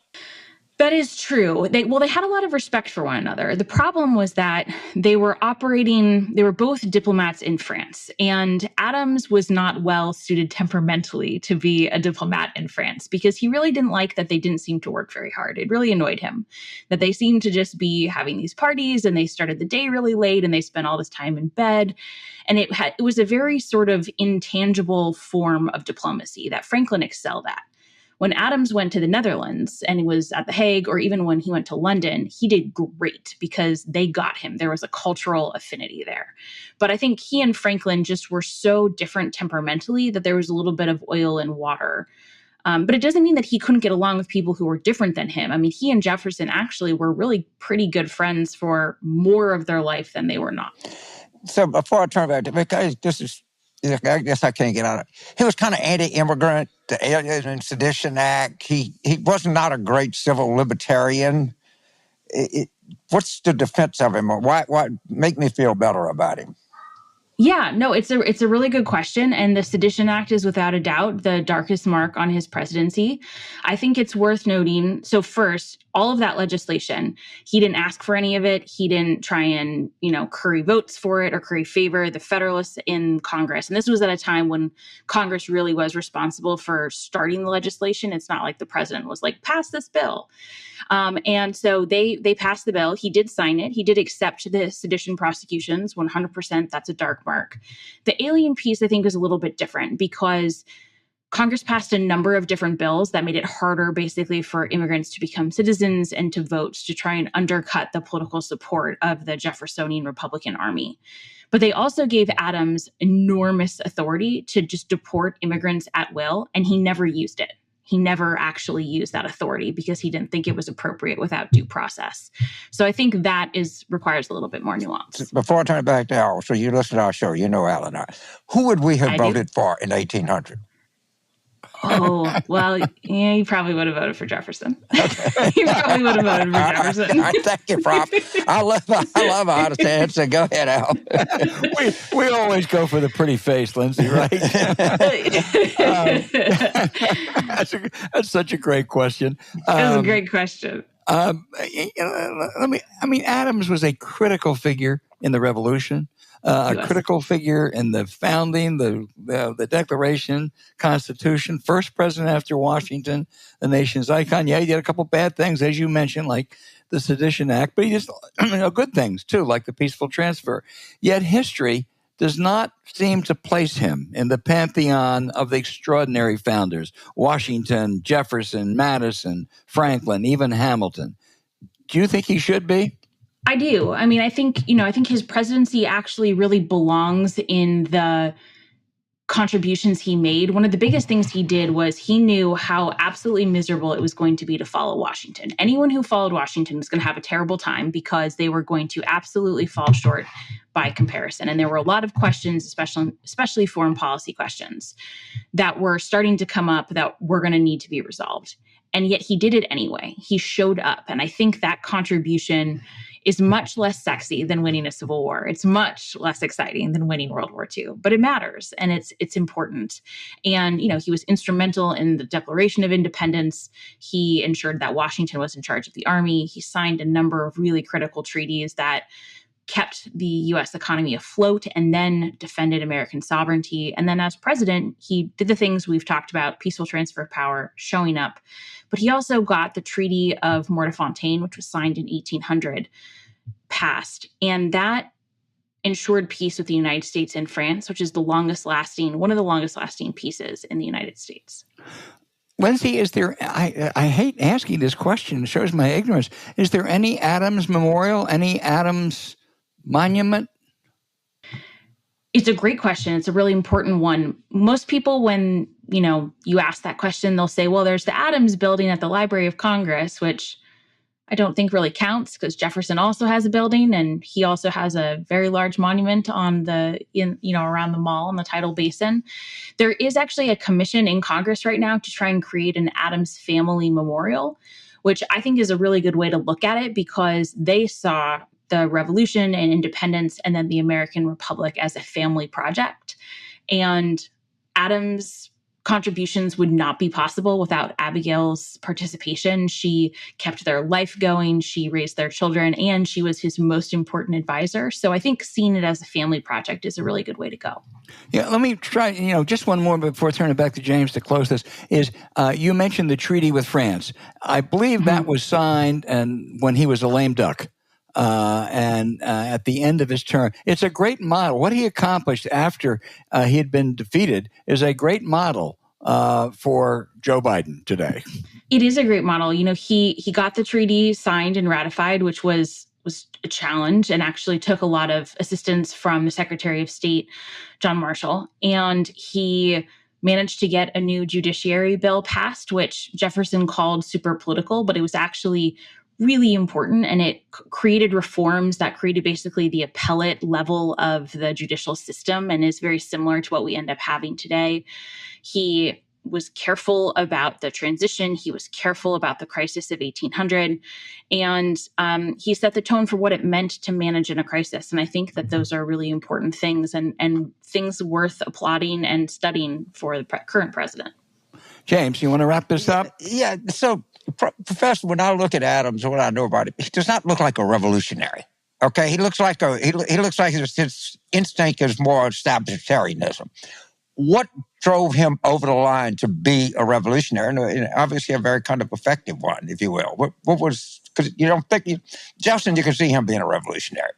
That is true. They had a lot of respect for one another. The problem was that they were both diplomats in France, and Adams was not well suited temperamentally to be a diplomat in France because he really didn't like that they didn't seem to work very hard. It really annoyed him that they seemed to just be having these parties and they started the day really late and they spent all this time in bed. And it was a very sort of intangible form of diplomacy that Franklin excelled at. When Adams went to the Netherlands and he was at The Hague, or even when he went to London, he did great because they got him. There was a cultural affinity there. But I think he and Franklin just were so different temperamentally that there was a little bit of oil and water. But it doesn't mean that he couldn't get along with people who were different than him. I mean, he and Jefferson actually were really pretty good friends for more of their life than they were not. So before I turn back, because I guess I can't get on it. He was kind of anti-immigrant, the Alien and Sedition Act. He was not a great civil libertarian. What's the defense of him? Or why make me feel better about him? Yeah, no, it's a really good question. And the Sedition Act is without a doubt the darkest mark on his presidency. I think it's worth noting. So first, all of that legislation, he didn't ask for any of it. He didn't try and, curry votes for it or curry favor. The Federalists in Congress. And this was at a time when Congress really was responsible for starting the legislation. It's not like the president was like, pass this bill. And so they passed the bill. He did sign it. He did accept the sedition prosecutions, 100%. That's a dark mark. The alien piece, I think, is a little bit different because Congress passed a number of different bills that made it harder basically for immigrants to become citizens and to vote to try and undercut the political support of the Jeffersonian Republican Army. But they also gave Adams enormous authority to just deport immigrants at will, and he never used it. He never actually used that authority because he didn't think it was appropriate without due process. So I think that requires a little bit more nuance. Before I turn it back to Al, so you listen to our show, Al and I. Who would we have voted for in 1800? Oh, well, yeah, you probably would have voted for Jefferson. Okay. You probably would have voted for Jefferson. All right, thank you, Prof. I love a honest answer. Go ahead, Al. we always go for the pretty face, Lindsay, right? That's such a great question. That's a great question. Adams was a critical figure in the Revolution. A critical figure in the founding, the Declaration, Constitution, first president after Washington, the nation's icon. Yeah, he did a couple bad things, as you mentioned, like the Sedition Act, but he did good things, too, like the peaceful transfer. Yet history does not seem to place him in the pantheon of the extraordinary founders, Washington, Jefferson, Madison, Franklin, even Hamilton. Do you think he should be? I do. I mean, I think his presidency actually really belongs in the contributions he made. One of the biggest things he did was he knew how absolutely miserable it was going to be to follow Washington. Anyone who followed Washington was going to have a terrible time because they were going to absolutely fall short by comparison. And there were a lot of questions, especially foreign policy questions, that were starting to come up that were going to need to be resolved. And yet he did it anyway. He showed up. And I think that contribution is much less sexy than winning a civil war. It's much less exciting than winning World War II, but it matters and it's important. And, he was instrumental in the Declaration of Independence. He ensured that Washington was in charge of the army. He signed a number of really critical treaties that kept the U.S. economy afloat and then defended American sovereignty. And then as president, he did the things we've talked about, peaceful transfer of power, showing up. But he also got the Treaty of Mortefontaine, which was signed in 1800, passed. And that ensured peace with the United States and France, which is one of the longest lasting pieces in the United States. Lindsay, is there, I hate asking this question, it shows my ignorance. Is there any Adams memorial, any Adams monument? It's a great question. It's a really important one. Most people, when, you ask that question, they'll say, well, there's the Adams building at the Library of Congress, which I don't think really counts because Jefferson also has a building and he also has a very large monument on around the mall in the Tidal Basin. There is actually a commission in Congress right now to try and create an Adams family memorial, which I think is a really good way to look at it because they saw the Revolution and independence and then the American Republic as a family project. And Adams' contributions would not be possible without Abigail's participation. She kept their life going, she raised their children, and she was his most important advisor. So I think seeing it as a family project is a really good way to go. Yeah, let me try, just one more before I turn it back to James to close this, is you mentioned the treaty with France. I believe that was signed and when he was a lame duck. At the end of his term. It's a great model. What he accomplished after he had been defeated is a great model for Joe Biden today. It is a great model. He got the treaty signed and ratified, which was a challenge and actually took a lot of assistance from the Secretary of State, John Marshall. And he managed to get a new judiciary bill passed, which Jefferson called super political, but it was actually really important, and it created reforms that created basically the appellate level of the judicial system and is very similar to what we end up having today. He was careful about the transition. He was careful about the crisis of 1800. And he set the tone for what it meant to manage in a crisis. And I think that those are really important things and things worth applauding and studying for the current president. James, you want to wrap this up? Yeah. So, Professor, when I look at Adams, what I know about him, he does not look like a revolutionary. Okay, he looks like his instinct is more establishmentarianism. What drove him over the line to be a revolutionary? And obviously, a very kind of effective one, if you will. What was? Because you don't think Jefferson, you can see him being a revolutionary.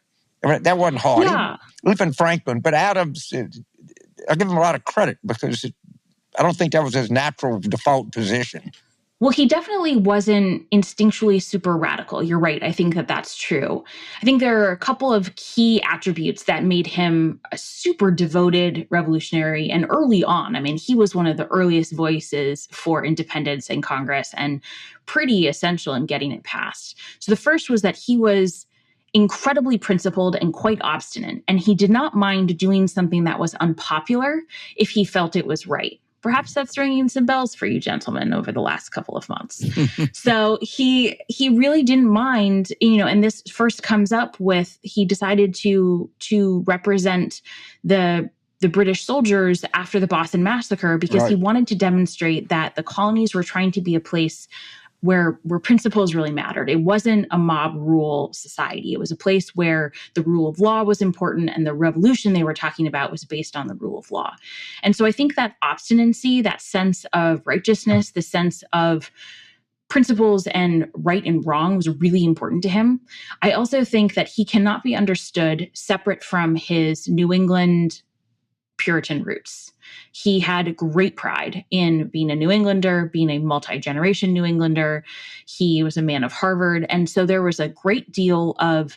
I mean, that wasn't hard. Yeah. Even Franklin, but Adams, I give him a lot of credit because I don't think that was his natural default position. Well, he definitely wasn't instinctually super radical. You're right. I think that that's true. I think there are a couple of key attributes that made him a super devoted revolutionary. And early on, I mean, he was one of the earliest voices for independence in Congress and pretty essential in getting it passed. So the first was that he was incredibly principled and quite obstinate, and he did not mind doing something that was unpopular if he felt it was right. Perhaps that's ringing some bells for you gentlemen over the last couple of months. So he really didn't mind, and this first comes up with, he decided to represent the British soldiers after the Boston Massacre because he wanted to demonstrate that the colonies were trying to be a place where principles really mattered. It wasn't a mob rule society. It was a place where the rule of law was important, and the revolution they were talking about was based on the rule of law. And so I think that obstinacy, that sense of righteousness, the sense of principles and right and wrong was really important to him. I also think that he cannot be understood separate from his New England Puritan roots. He had great pride in being a New Englander, being a multi-generation New Englander. He was a man of Harvard. And so there was a great deal of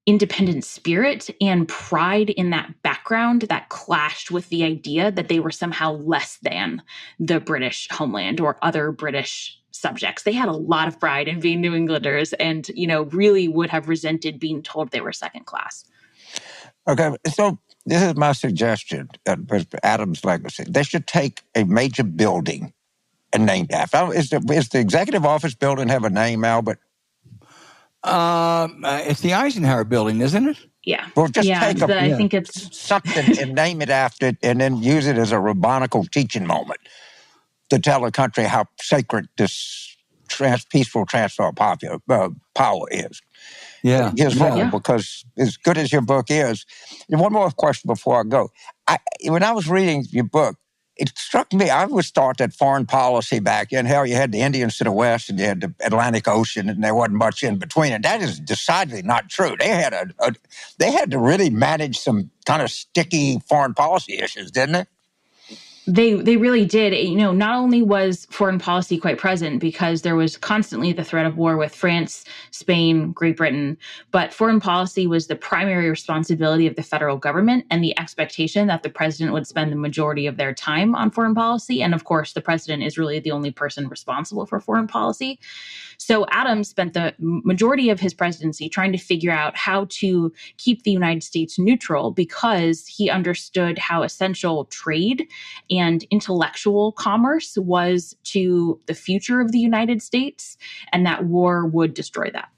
independent spirit and pride in that background that clashed with the idea that they were somehow less than the British homeland or other British subjects. They had a lot of pride in being New Englanders and, really would have resented being told they were second class. Okay, so this is my suggestion, Adams' legacy. They should take a major building and name it after. Is the executive office building have a name, Albert? It's the Eisenhower building, isn't it? Yeah. Well, just take I think it's something and name it after it, and then use it as a rabbinical teaching moment to tell the country how sacred this peaceful transfer of power is. Yeah. His role, because as good as your book is, and one more question before I go. When I was reading your book, it struck me, I always thought that foreign policy back then, hell, you had the Indians to the west and you had the Atlantic Ocean and there wasn't much in between. And that is decidedly not true. They had to really manage some kind of sticky foreign policy issues, didn't they? They really did. Not only was foreign policy quite present because there was constantly the threat of war with France, Spain, Great Britain, but foreign policy was the primary responsibility of the federal government and the expectation that the president would spend the majority of their time on foreign policy. And of course, the president is really the only person responsible for foreign policy. So Adams spent the majority of his presidency trying to figure out how to keep the United States neutral because he understood how essential trade and intellectual commerce was to the future of the United States, and that war would destroy that.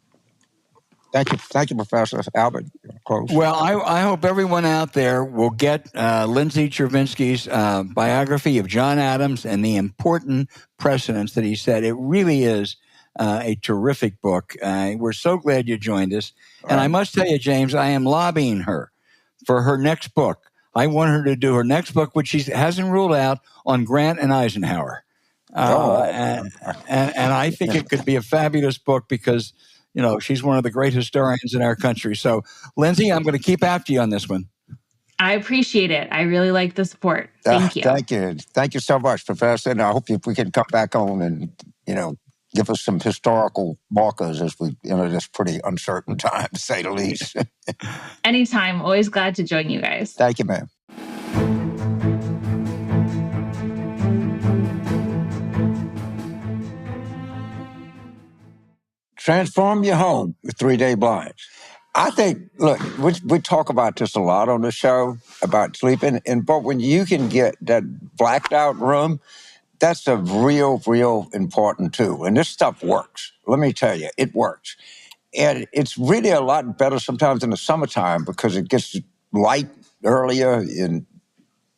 Thank you, Professor Albert. Close. Well, I hope everyone out there will get Lindsay Chervinsky's biography of John Adams and the important precedents that he set. It really is a terrific book. We're so glad you joined us. And I must tell you, James, I am lobbying her for her next book. I want her to do her next book, which she hasn't ruled out, on Grant and Eisenhower. And I think it could be a fabulous book because, she's one of the great historians in our country. So, Lindsay, I'm going to keep after you on this one. I appreciate it. I really like the support. Thank you. Thank you. Thank you so much, Professor. And I hope we can come back on and, give us some historical markers as we enter this pretty uncertain time, to say the least. Anytime. Always glad to join you guys. Thank you, ma'am. Transform your home with 3-day blinds. I think, look, we talk about this a lot on the show about sleeping, but when you can get that blacked out room, that's a real important tool. And this stuff works. Let me tell you, it works. And it's really a lot better sometimes in the summertime because it gets light earlier and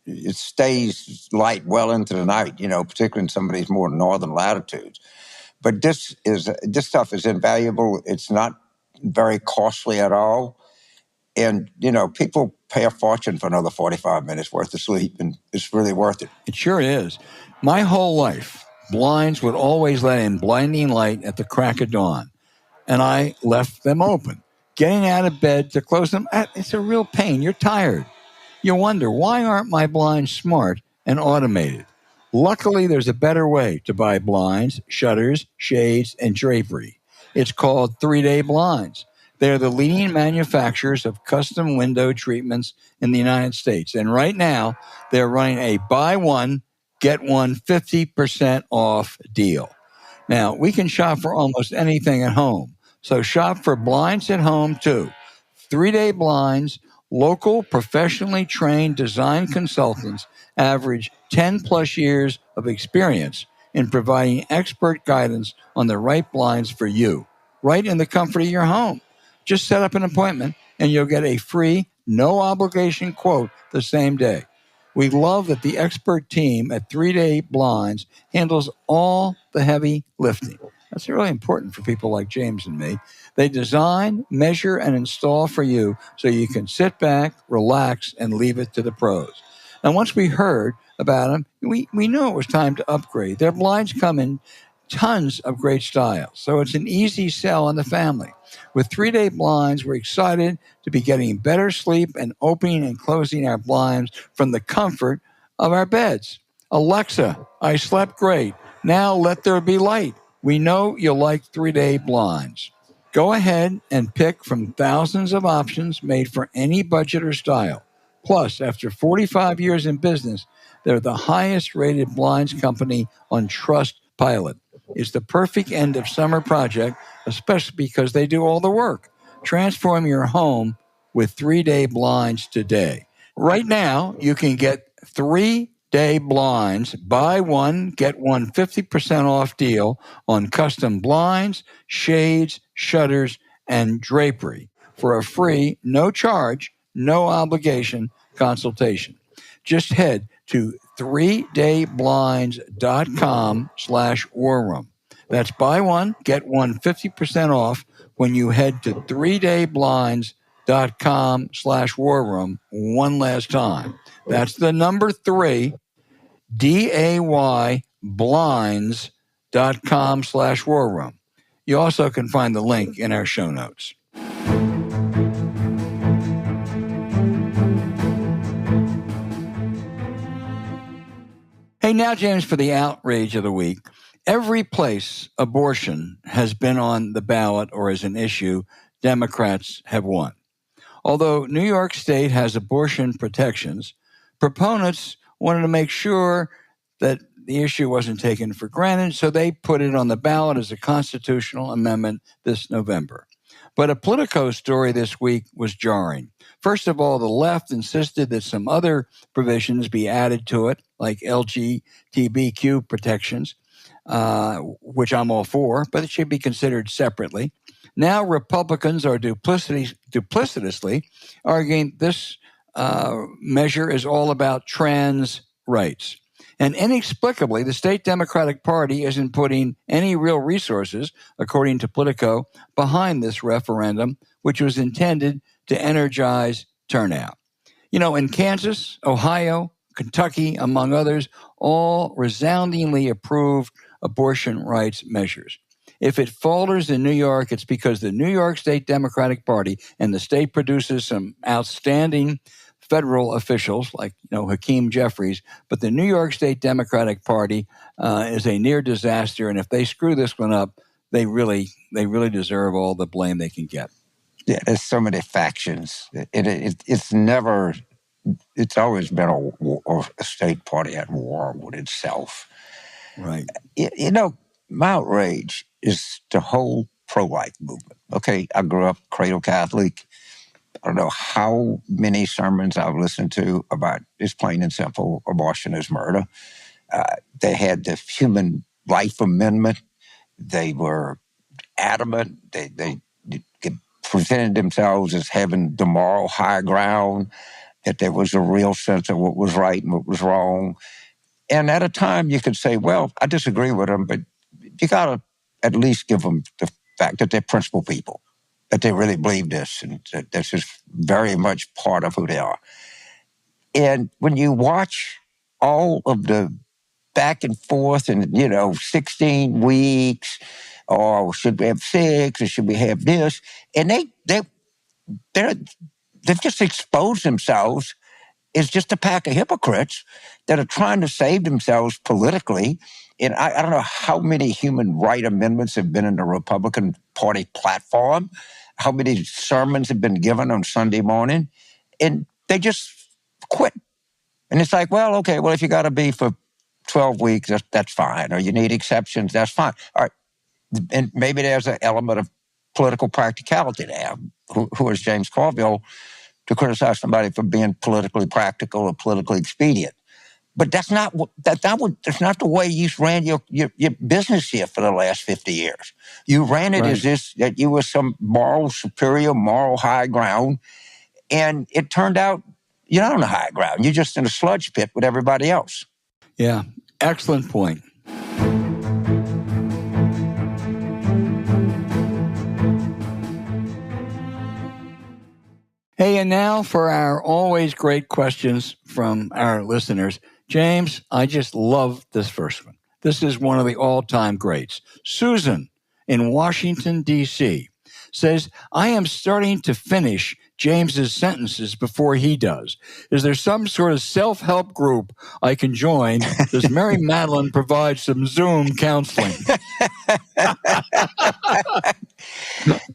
it stays light well into the night, particularly in some of these more northern latitudes. But this stuff is invaluable. It's not very costly at all. And, people pay a fortune for another 45 minutes worth of sleep, and it's really worth it. It sure is. My whole life, blinds would always let in blinding light at the crack of dawn, and I left them open. Getting out of bed to close them, it's a real pain. You're tired. You wonder, why aren't my blinds smart and automated? Luckily, there's a better way to buy blinds, shutters, shades, and drapery. It's called 3-Day Blinds. They're the leading manufacturers of custom window treatments in the United States. And right now, they're running a buy one, get one 50% off deal. Now, we can shop for almost anything at home. So shop for blinds at home, too. 3-Day Blinds, local, professionally trained design consultants average 10-plus years of experience in providing expert guidance on the right blinds for you, right in the comfort of your home. Just set up an appointment, and you'll get a free, no-obligation quote the same day. We love that the expert team at 3-Day Blinds handles all the heavy lifting. That's really important for people like James and me. They design, measure, and install for you so you can sit back, relax, and leave it to the pros. And once we heard about them, we knew it was time to upgrade. Their blinds come in tons of great styles, so it's an easy sell on the family. With 3-Day Blinds, we're excited to be getting better sleep and opening and closing our blinds from the comfort of our beds. Alexa, I slept great. Now let there be light. We know you'll like 3-Day Blinds. Go ahead and pick from thousands of options made for any budget or style. Plus, after 45 years in business, they're the highest-rated blinds company on Trustpilot. It's the perfect end of summer project, especially because they do all the work. Transform your home with 3-Day Blinds today. Right now, you can get 3-Day Blinds, buy one, get one 50% off deal on custom blinds, shades, shutters, and drapery for a free, no charge, no obligation consultation. Just head to 3dayblinds.com/war room. That's buy one, get one 50% off when you head to 3dayblinds.com/war room one last time. That's the number 3, DAY blinds.com/war room. You also can find the link in our show notes. Hey, now, James, for the outrage of the week. Every place abortion has been on the ballot or as an issue, Democrats have won. Although New York State has abortion protections, proponents wanted to make sure that the issue wasn't taken for granted, so they put it on the ballot as a constitutional amendment this November. But a Politico story this week was jarring. First of all, the left insisted that some other provisions be added to it, like LGBTQ protections, which I'm all for, but it should be considered separately. Now Republicans are duplicitously arguing this measure is all about trans rights. And inexplicably, the state Democratic Party isn't putting any real resources, according to Politico, behind this referendum, which was intended to energize turnout. You know, in Kansas, Ohio, Kentucky, among others, all resoundingly approved abortion rights measures. If it falters in New York, it's because the New York State Democratic Party, and the state produces some outstanding federal officials like, Hakeem Jeffries, but the New York State Democratic Party is a near disaster, and if they screw this one up, they really deserve all the blame they can get. Yeah, there's so many factions. It's always been a state party at war with itself. Right. My outrage is the whole pro-life movement. Okay, I grew up cradle Catholic. I don't know how many sermons I've listened to about it's plain and simple, abortion is murder. They had the Human Life Amendment. They were adamant. They presented themselves as having the moral high ground, that there was a real sense of what was right and what was wrong. And at a time you could say, well, I disagree with them, but you got to at least give them the fact that they're principled people, that they really believe this, and that this is very much part of who they are. And when you watch all of the back and forth and, 16 weeks, or should we have 6, or should we have this? And they've just exposed themselves as just a pack of hypocrites that are trying to save themselves politically. And I don't know how many human rights amendments have been in the Republican Party platform, how many sermons have been given on Sunday morning, and they just quit. And it's like, well, okay, if you got to be for 12 weeks, that's fine. Or you need exceptions, that's fine. All right. And maybe there's an element of political practicality there. Who is James Carville to criticize somebody for being politically practical or politically expedient? But that's not that's not the way you ran your business here for the last 50 years. You ran it as this, that you were some moral superior, moral high ground, and it turned out you're not on the high ground. You're just in a sludge pit with everybody else. Yeah, excellent point. Hey, and now for our always great questions from our listeners. James, I just love this first one. This is one of the all-time greats. Susan in Washington, D.C. says, I am starting to finish James's sentences before he does. Is there some sort of self-help group I can join? Does Mary Madeline provide some Zoom counseling?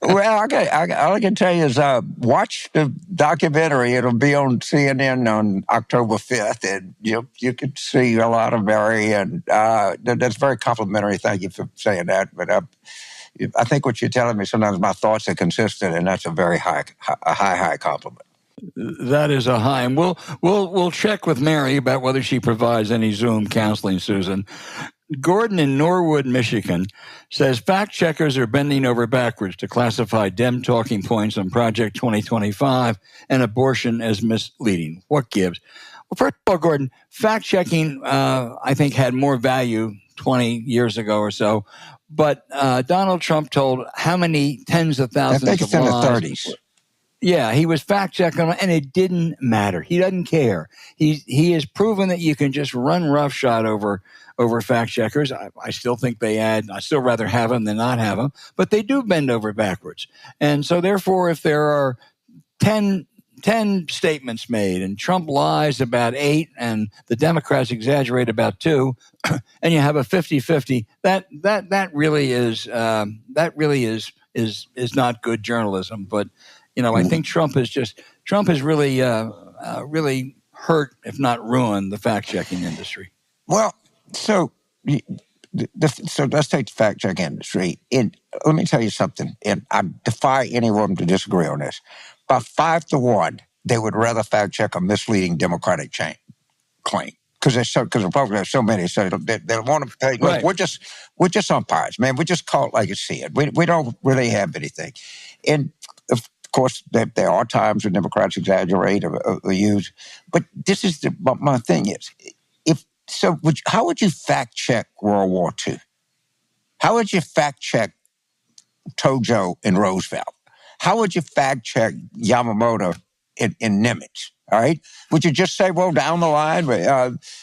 Well, all I can tell you is watch the documentary. It'll be on CNN on October 5th, and you could see a lot of Mary, and that's very complimentary. Thank you for saying that. But I think what you're telling me, sometimes my thoughts are consistent, and that's a very high compliment. That is a high, and we'll check with Mary about whether she provides any Zoom counseling, Susan. Gordon in Norwood, Michigan, says fact checkers are bending over backwards to classify Dem talking points on Project 2025 and abortion as misleading. What gives? Well, first of all, Gordon, fact checking, I think, had more value 20 years ago or so. But Donald Trump told how many tens of thousands I think it's of in the lies. 30s. Yeah, he was fact checking, and it didn't matter. He doesn't care. He has proven that you can just run roughshod over fact checkers. I still think they add. I still rather have them than not have them, but they do bend over backwards. And so, therefore, if there are 10 statements made, and Trump lies about 8, and the Democrats exaggerate about 2, and you have a 50-50, that really is not good journalism. But I think Trump has really hurt, if not ruined, the fact checking industry. Well, so let's take the fact check industry. Let me tell you something, and I defy anyone to disagree on this. By 5-1, they would rather fact check a misleading Democratic claim because Republicans have so many. So they want to say, look, Right. we're just umpires, man. We just call it like you see it. We don't really have anything. And of course, there are times when Democrats exaggerate or use. But this is my thing is, how would you fact check World War II? How would you fact check Tojo and Roosevelt? How would you fact check Yamamoto in Nimitz? All right. Would you just say, well, down the line,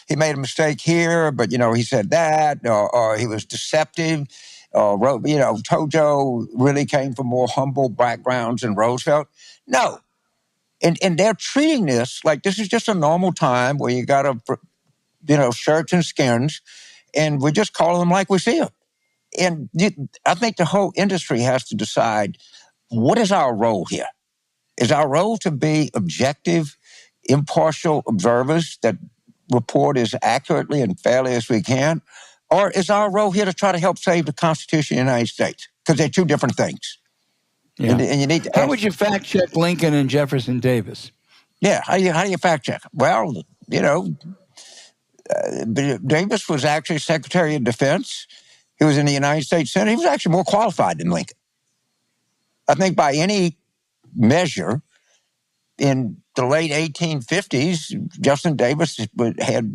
he made a mistake here, but, he said that, or he was deceptive, or, Tojo really came from more humble backgrounds than Roosevelt? No. And they're treating this like this is just a normal time where you got to, shirts and skins, and we're just calling them like we see them. And I think the whole industry has to decide, what is our role here? Is our role to be objective, impartial observers that report as accurately and fairly as we can? Or is our role here to try to help save the Constitution of the United States? Because they're two different things. Yeah. And you need to How would you fact check Lincoln and Jefferson Davis? Yeah, how do you fact check? Well, Davis was actually Secretary of Defense. He was in the United States Senate. He was actually more qualified than Lincoln. I think by any measure, in the late 1850s, Jefferson Davis had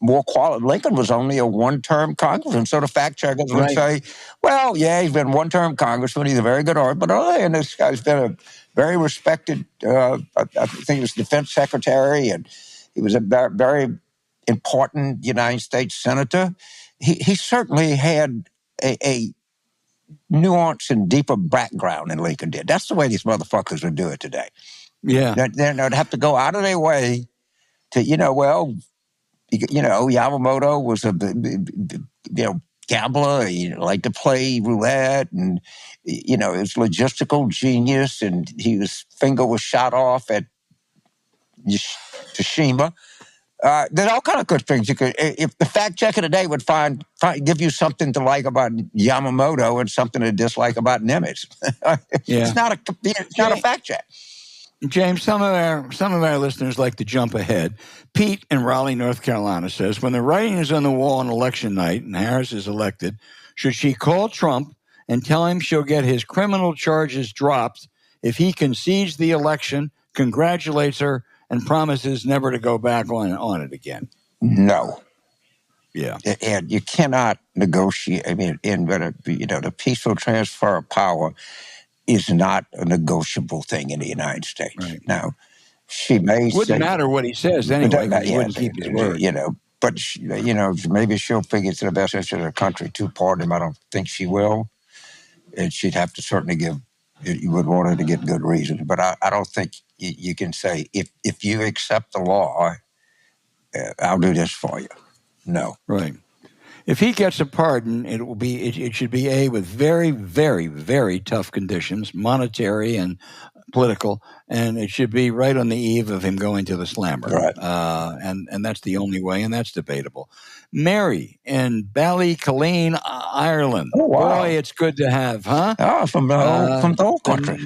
more quality. Lincoln was only a one-term congressman. So the fact checkers would say, well, yeah, he's been one-term congressman. He's a very good orator. But and this guy's been a very respected, I think he was defense secretary, and he was a very important United States senator. He certainly had a nuance and deeper background than Lincoln did. That's the way these motherfuckers would do it today. Yeah. They'd have to go out of their way to, Yamamoto was a, gambler. He liked to play roulette, and, he was logistical genius, and his finger was shot off at Tsushima. There's all kind of good things you could. If the fact checker today would give you something to like about Yamamoto and something to dislike about Nimitz. It's not a fact check. James, some of our listeners like to jump ahead. Pete in Raleigh, North Carolina says, when the writing is on the wall on election night and Harris is elected, should she call Trump and tell him she'll get his criminal charges dropped if he concedes the election, congratulates her, and promises never to go back on it again? No. Yeah. And you cannot negotiate. I mean, the peaceful transfer of power is not a negotiable thing in the United States. Right. Now, she may wouldn't matter what he says anyway, because he wouldn't keep his word. But maybe she'll figure it's in the best interest of the country to pardon him. I don't think she will. And she'd have to certainly you would want her to get good reason. But I don't think you can say, if you accept the law, I'll do this for you. No. Right. If he gets a pardon, it should be with very, very, very tough conditions, monetary and political, and it should be right on the eve of him going to the slammer. Right. And that's the only way, and that's debatable. Mary in Ballyculleen, Ireland. Oh, wow. Boy, it's good to have, huh? Oh, from the whole country.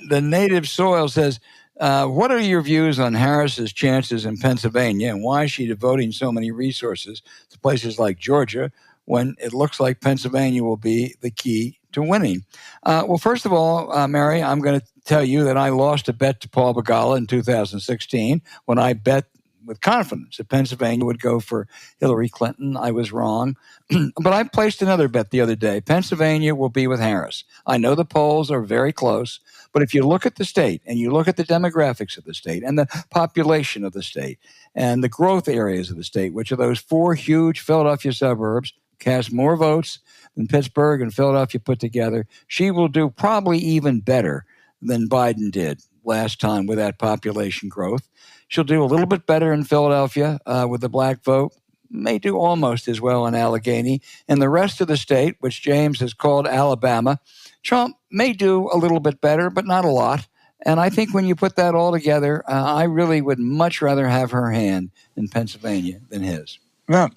The native soil says, what are your views on Harris's chances in Pennsylvania, and why is she devoting so many resources to places like Georgia when it looks like Pennsylvania will be the key to winning? Well, first of all, Mary, I'm going to tell you that I lost a bet to Paul Begala in 2016 when I bet with confidence that Pennsylvania would go for Hillary Clinton. I was wrong. But I placed another bet the other day. Pennsylvania will be with Harris. I know the polls are very close, but if you look at the state and you look at the demographics of the state and the population of the state and the growth areas of the state, which are those 4 huge Philadelphia suburbs, cast more votes than Pittsburgh and Philadelphia put together, she will do probably even better than Biden did last time with that population growth. She'll do a little bit better in Philadelphia with the black vote, may do almost as well in Allegheny. And the rest of the state, which James has called Alabama, Trump may do a little bit better, but not a lot. And I think when you put that all together, I really would much rather have her hand in Pennsylvania than his. Well,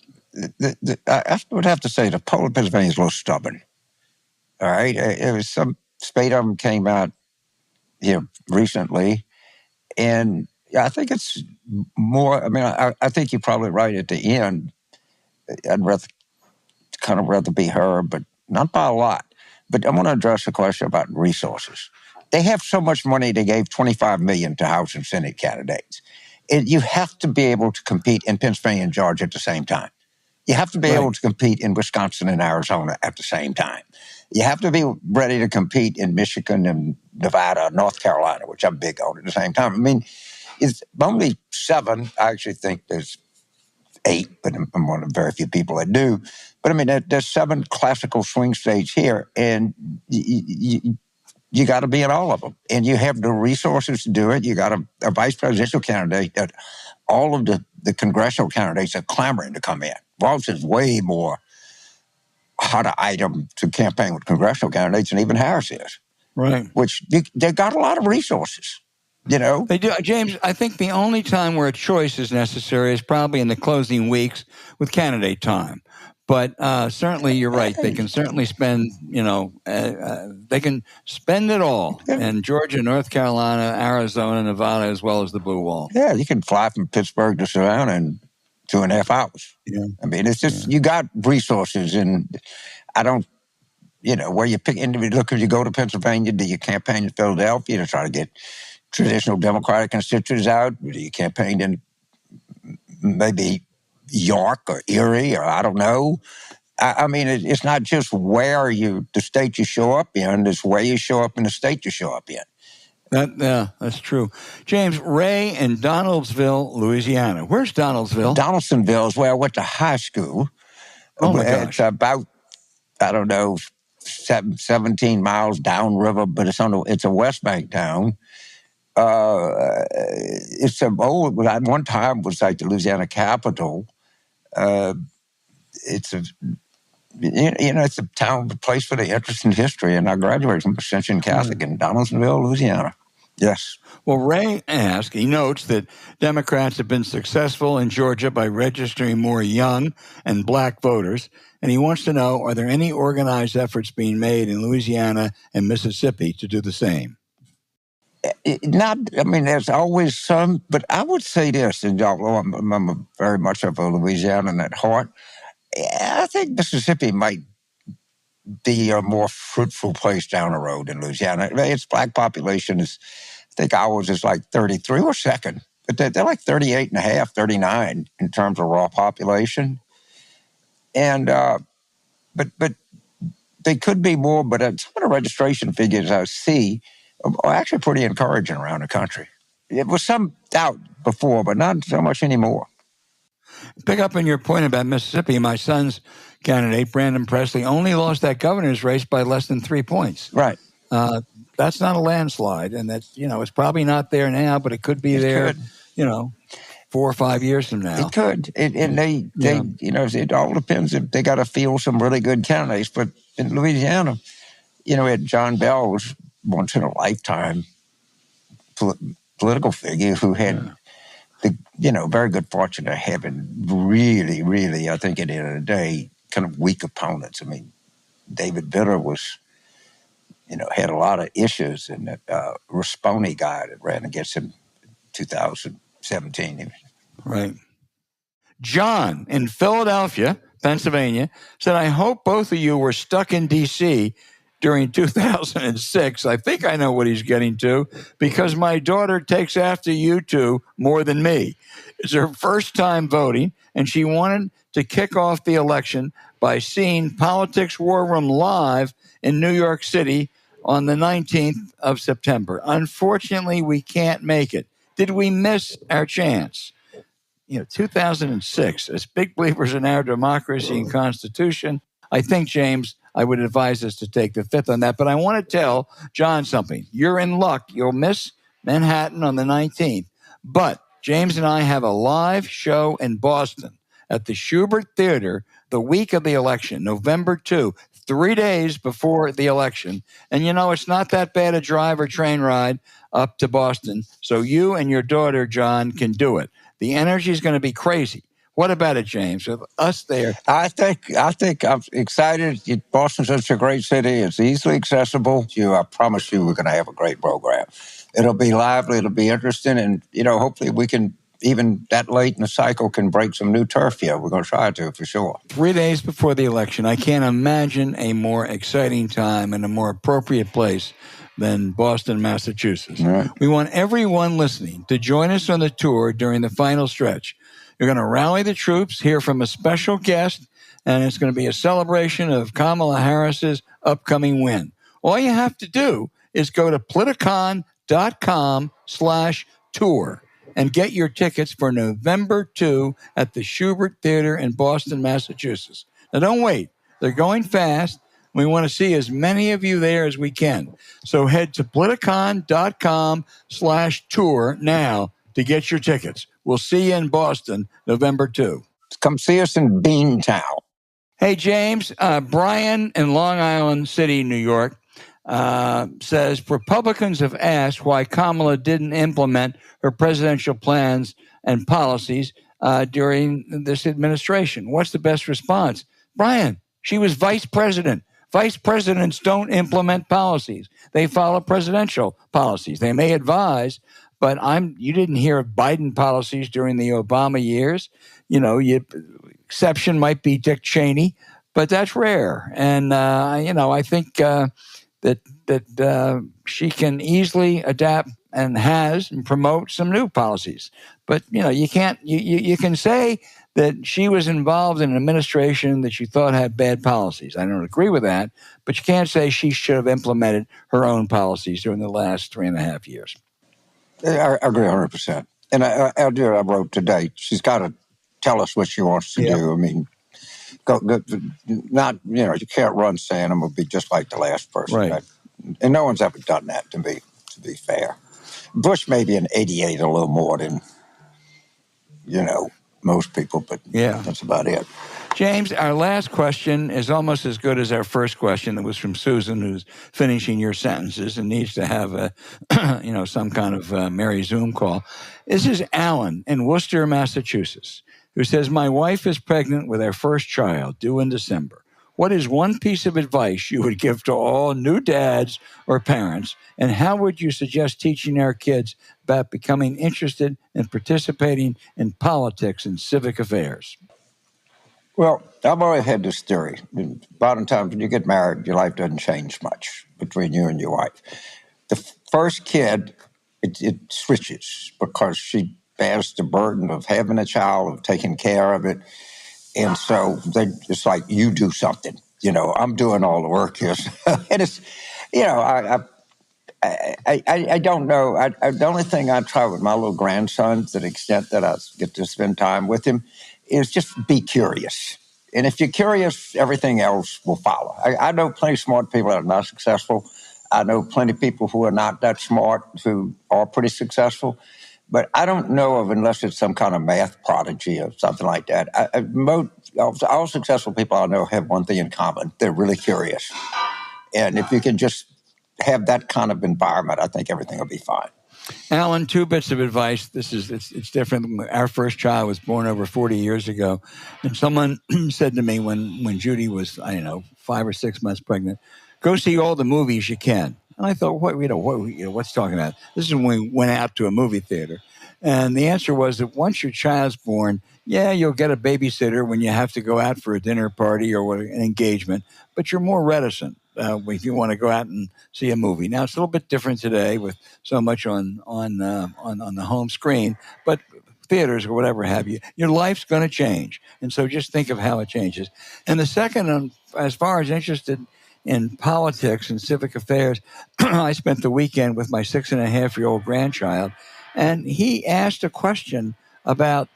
I would have to say the poll in Pennsylvania is a little stubborn. All right? It was some spate of them came out recently, and I think it's more. I mean, I think you're probably right at the end. I'd rather be her, but not by a lot. But I want to address the question about resources. They have so much money. They gave $25 million to House and Senate candidates. You have to be able to compete in Pennsylvania and Georgia at the same time. You have to be able to compete in Wisconsin and Arizona at the same time. You have to be ready to compete in Michigan and Nevada, North Carolina, which I'm big on at the same time. I mean, it's only 7. I actually think there's 8, but I'm one of very few people that do. But I mean, there's 7 classical swing states here, and you got to be in all of them. And you have the resources to do it. You got a vice presidential candidate that all of the congressional candidates are clamoring to come in. Walz is way more hotter item to campaign with congressional candidates than even Harris is. Right. Which they got a lot of resources, They do. James, I think the only time where a choice is necessary is probably in the closing weeks with candidate time. But certainly you're right. They can certainly spend, they can spend it all in Georgia, North Carolina, Arizona, Nevada, as well as the Blue Wall. Yeah, you can fly from Pittsburgh to Savannah in 2.5 hours. Yeah. I mean, it's just, you got resources, and I don't, where you pick, look, if you go to Pennsylvania, do you campaign in Philadelphia to try to get traditional Democratic constituents out? Do you campaign in maybe York or Erie, or I don't know? I mean, it's not just the state you show up in, it's where you show up in the state you show up in. That's true. James, Ray in Donaldsonville, Louisiana. Where's Donaldsonville? Donaldsonville is where I went to high school. Oh, my gosh. It's about, 17 miles downriver, but it's a West Bank town. It's at one time was like the Louisiana capital. It's it's a town, a place for the interest in history, and I graduated from Ascension Catholic in Donaldsonville, Louisiana. Yes. Well, Ray he notes that Democrats have been successful in Georgia by registering more young and black voters, and he wants to know, are there any organized efforts being made in Louisiana and Mississippi to do the same? There's always some, but I would say this, and although I'm very much of a Louisianan at heart, I think Mississippi might be a more fruitful place down the road than Louisiana. Its black population I think ours is like 33. We're second, but they're like 38 and a half, 39 in terms of raw population. And, but they could be more, but some of the registration figures I see are actually pretty encouraging around the country. It was some doubt before, but not so much anymore. Pick up on your point about Mississippi. My son's candidate, Brandon Presley, only lost that governor's race by less than 3 points. Right. That's not a landslide, and that's it's probably not there now, but it could be there. 4 or 5 years from now. It could, and they it all depends if they got to field some really good candidates. But in Louisiana, at John Bell was once in a lifetime political figure who had the very good fortune of having really, really, I think at the end of the day, kind of weak opponents. I mean, David Vitter was had a lot of issues. And that Rasponi guy that ran against him in 2017. Right. John in Philadelphia, Pennsylvania, said, I hope both of you were stuck in D.C. during 2006. I think I know what he's getting to, because my daughter takes after you two more than me. It's her first time voting, and she wanted to kick off the election by seeing Politics War Room live in New York City on the 19th of September. Unfortunately, we can't make it. Did we miss our chance? 2006, as big believers in our democracy and Constitution, I think, James, I would advise us to take the fifth on that. But I want to tell John something. You're in luck. You'll miss Manhattan on the 19th. But James and I have a live show in Boston at the Schubert Theater the week of the election, November 2, 3 days before the election. And, it's not that bad a drive or train ride up to Boston. So you and your daughter, John, can do it. The energy is going to be crazy. What about it, James? With us there. I think I'm excited. Boston's such a great city. It's easily accessible. I promise you we're going to have a great program. It'll be lively. It'll be interesting. And, hopefully we can, even that late in the cycle, can break some new turf here. We're going to try to, for sure. 3 days before the election, I can't imagine a more exciting time and a more appropriate place than Boston, Massachusetts. Right. We want everyone listening to join us on the tour during the final stretch. You're going to rally the troops, hear from a special guest, and it's going to be a celebration of Kamala Harris's upcoming win. All you have to do is go to politicon.com/tour and get your tickets for November 2 at the Schubert Theater in Boston, Massachusetts. Now, don't wait. They're going fast. We want to see as many of you there as we can. So head to politicon.com/tour now to get your tickets. We'll see you in Boston, November 2. Come see us in Beantown. Hey, James, Brian in Long Island City, New York, says Republicans have asked why Kamala didn't implement her presidential plans and policies during this administration. What's the best response? Brian, she was vice president. Vice presidents don't implement policies. They follow presidential policies. They may advise, but you didn't hear of Biden policies during the Obama years. Exception might be Dick Cheney, but that's rare. And, I think that she can easily adapt and has and promote some new policies. But, you can't, you can say that she was involved in an administration that she thought had bad policies. I don't agree with that, but you can't say she should have implemented her own policies during the last 3.5 years. I agree 100%. And I wrote today, she's got to tell us what she wants to do. I mean, you can't run saying I'm going to be just like the last person. Right. And no one's ever done that, to be fair. Bush maybe in 88 a little more than, most people, but that's about it. James, our last question is almost as good as our first question that was from Susan, who's finishing your sentences and needs to have some kind of merry Zoom call. This is Alan in Worcester, Massachusetts, who says, my wife is pregnant with our first child due in December. What is one piece of advice you would give to all new dads or parents, and how would you suggest teaching our kids about becoming interested in participating in politics and civic affairs? Well, I've always had this theory. Bottom times, when you get married, your life doesn't change much between you and your wife. The first kid, it switches because she bears the burden of having a child, of taking care of it. And so it's like, you do something. I'm doing all the work here. And it's, I don't know. The only thing I try with my little grandson, to the extent that I get to spend time with him, is just be curious. And if you're curious, everything else will follow. I know plenty of smart people that are not successful. I know plenty of people who are not that smart who are pretty successful. But I don't know of, unless it's some kind of math prodigy or something like that. All successful people I know have one thing in common. They're really curious. And if you can just have that kind of environment, I think everything will be fine. Alan, 2 bits of advice. It's different. Our first child was born over 40 years ago. And someone said to me when Judy was, 5 or 6 months pregnant, go see all the movies you can. And I thought, what's talking about? This is when we went out to a movie theater. And the answer was that once your child's born, yeah, you'll get a babysitter when you have to go out for a dinner party or an engagement, but you're more reticent if you want to go out and see a movie. Now, it's a little bit different today with so much on the home screen, but theaters or whatever have you, your life's going to change. And so just think of how it changes. And the second, as far as interested in politics and civic affairs, I spent the weekend with my 6.5-year-old grandchild, and he asked a question about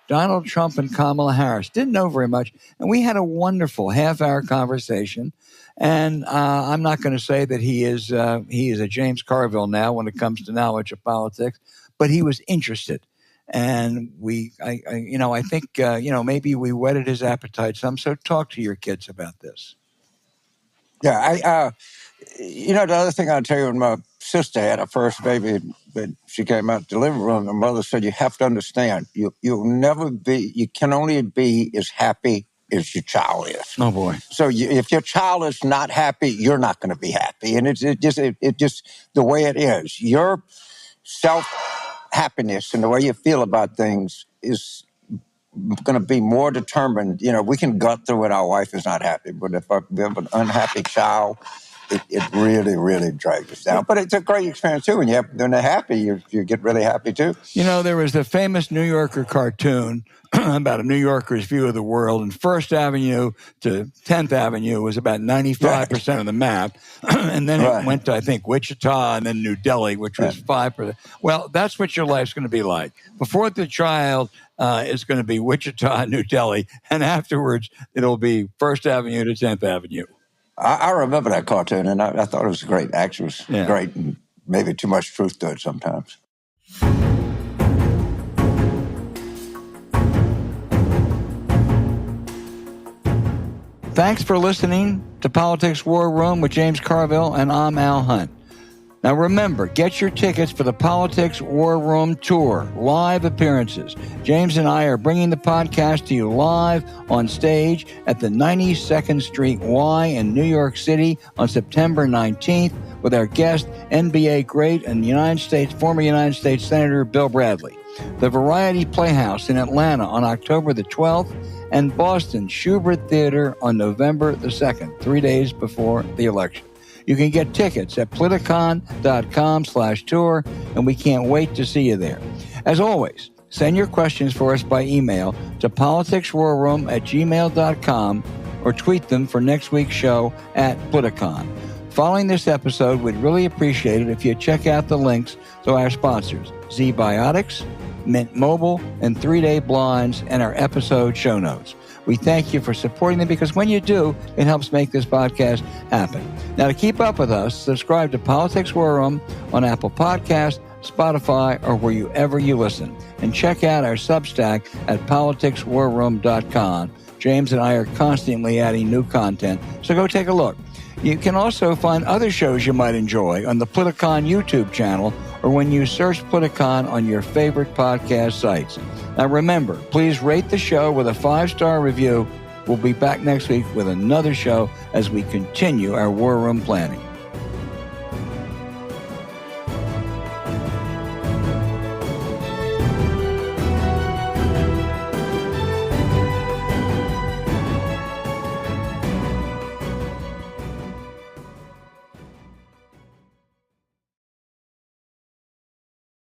Donald Trump and Kamala Harris. Didn't know very much, and we had a wonderful half-hour conversation. And I'm not going to say that he is a James Carville now when it comes to knowledge of politics, but he was interested. And I think maybe we whetted his appetite some. So talk to your kids about this. Yeah, the other thing I'll tell you, when my sister had her first baby, but she came out the living room, her mother said, you have to understand, you can only be as happy as your child is. Oh, boy. So if your child is not happy, you're not going to be happy. And it's just the way it is. Your self-happiness and the way you feel about things is going to be more determined. We can gut through when our wife is not happy, but if we have an unhappy child, it really, really drags us down. But it's a great experience, too. When they're happy, you get really happy, too. There was the famous New Yorker cartoon about a New Yorker's view of the world, and First Avenue to 10th Avenue was about 95% of the map. And then it went to, I think, Wichita and then New Delhi, which was 5%. Well, that's what your life's going to be like. Before the child is going to be Wichita, New Delhi, and afterwards it'll be First Avenue to 10th Avenue. I remember that cartoon, and I thought it was great. Actually, it was great, and maybe too much truth to it sometimes. Thanks for listening to Politics War Room with James Carville, and I'm Al Hunt. Now remember, get your tickets for the Politics War Room Tour, live appearances. James and I are bringing the podcast to you live on stage at the 92nd Street Y in New York City on September 19th with our guest, NBA great and former United States Senator Bill Bradley. The Variety Playhouse in Atlanta on October the 12th, and Boston Schubert Theater on November the 2nd, 3 days before the election. You can get tickets at politicon.com/tour, and we can't wait to see you there. As always, send your questions for us by email to politicswarroom@gmail.com or tweet them for next week's show at Politicon. Following this episode, we'd really appreciate it if you check out the links to our sponsors, Zbiotics, Mint Mobile, and 3-Day Blinds, and our episode show notes. We thank you for supporting them because when you do, it helps make this podcast happen. Now, to keep up with us, subscribe to Politics War Room on Apple Podcasts, Spotify, or wherever you listen. And check out our Substack at politicswarroom.com. James and I are constantly adding new content, so go take a look. You can also find other shows you might enjoy on the Politicon YouTube channel or when you search Politicon on your favorite podcast sites. Now remember, please rate the show with a 5-star review. We'll be back next week with another show as we continue our War Room planning.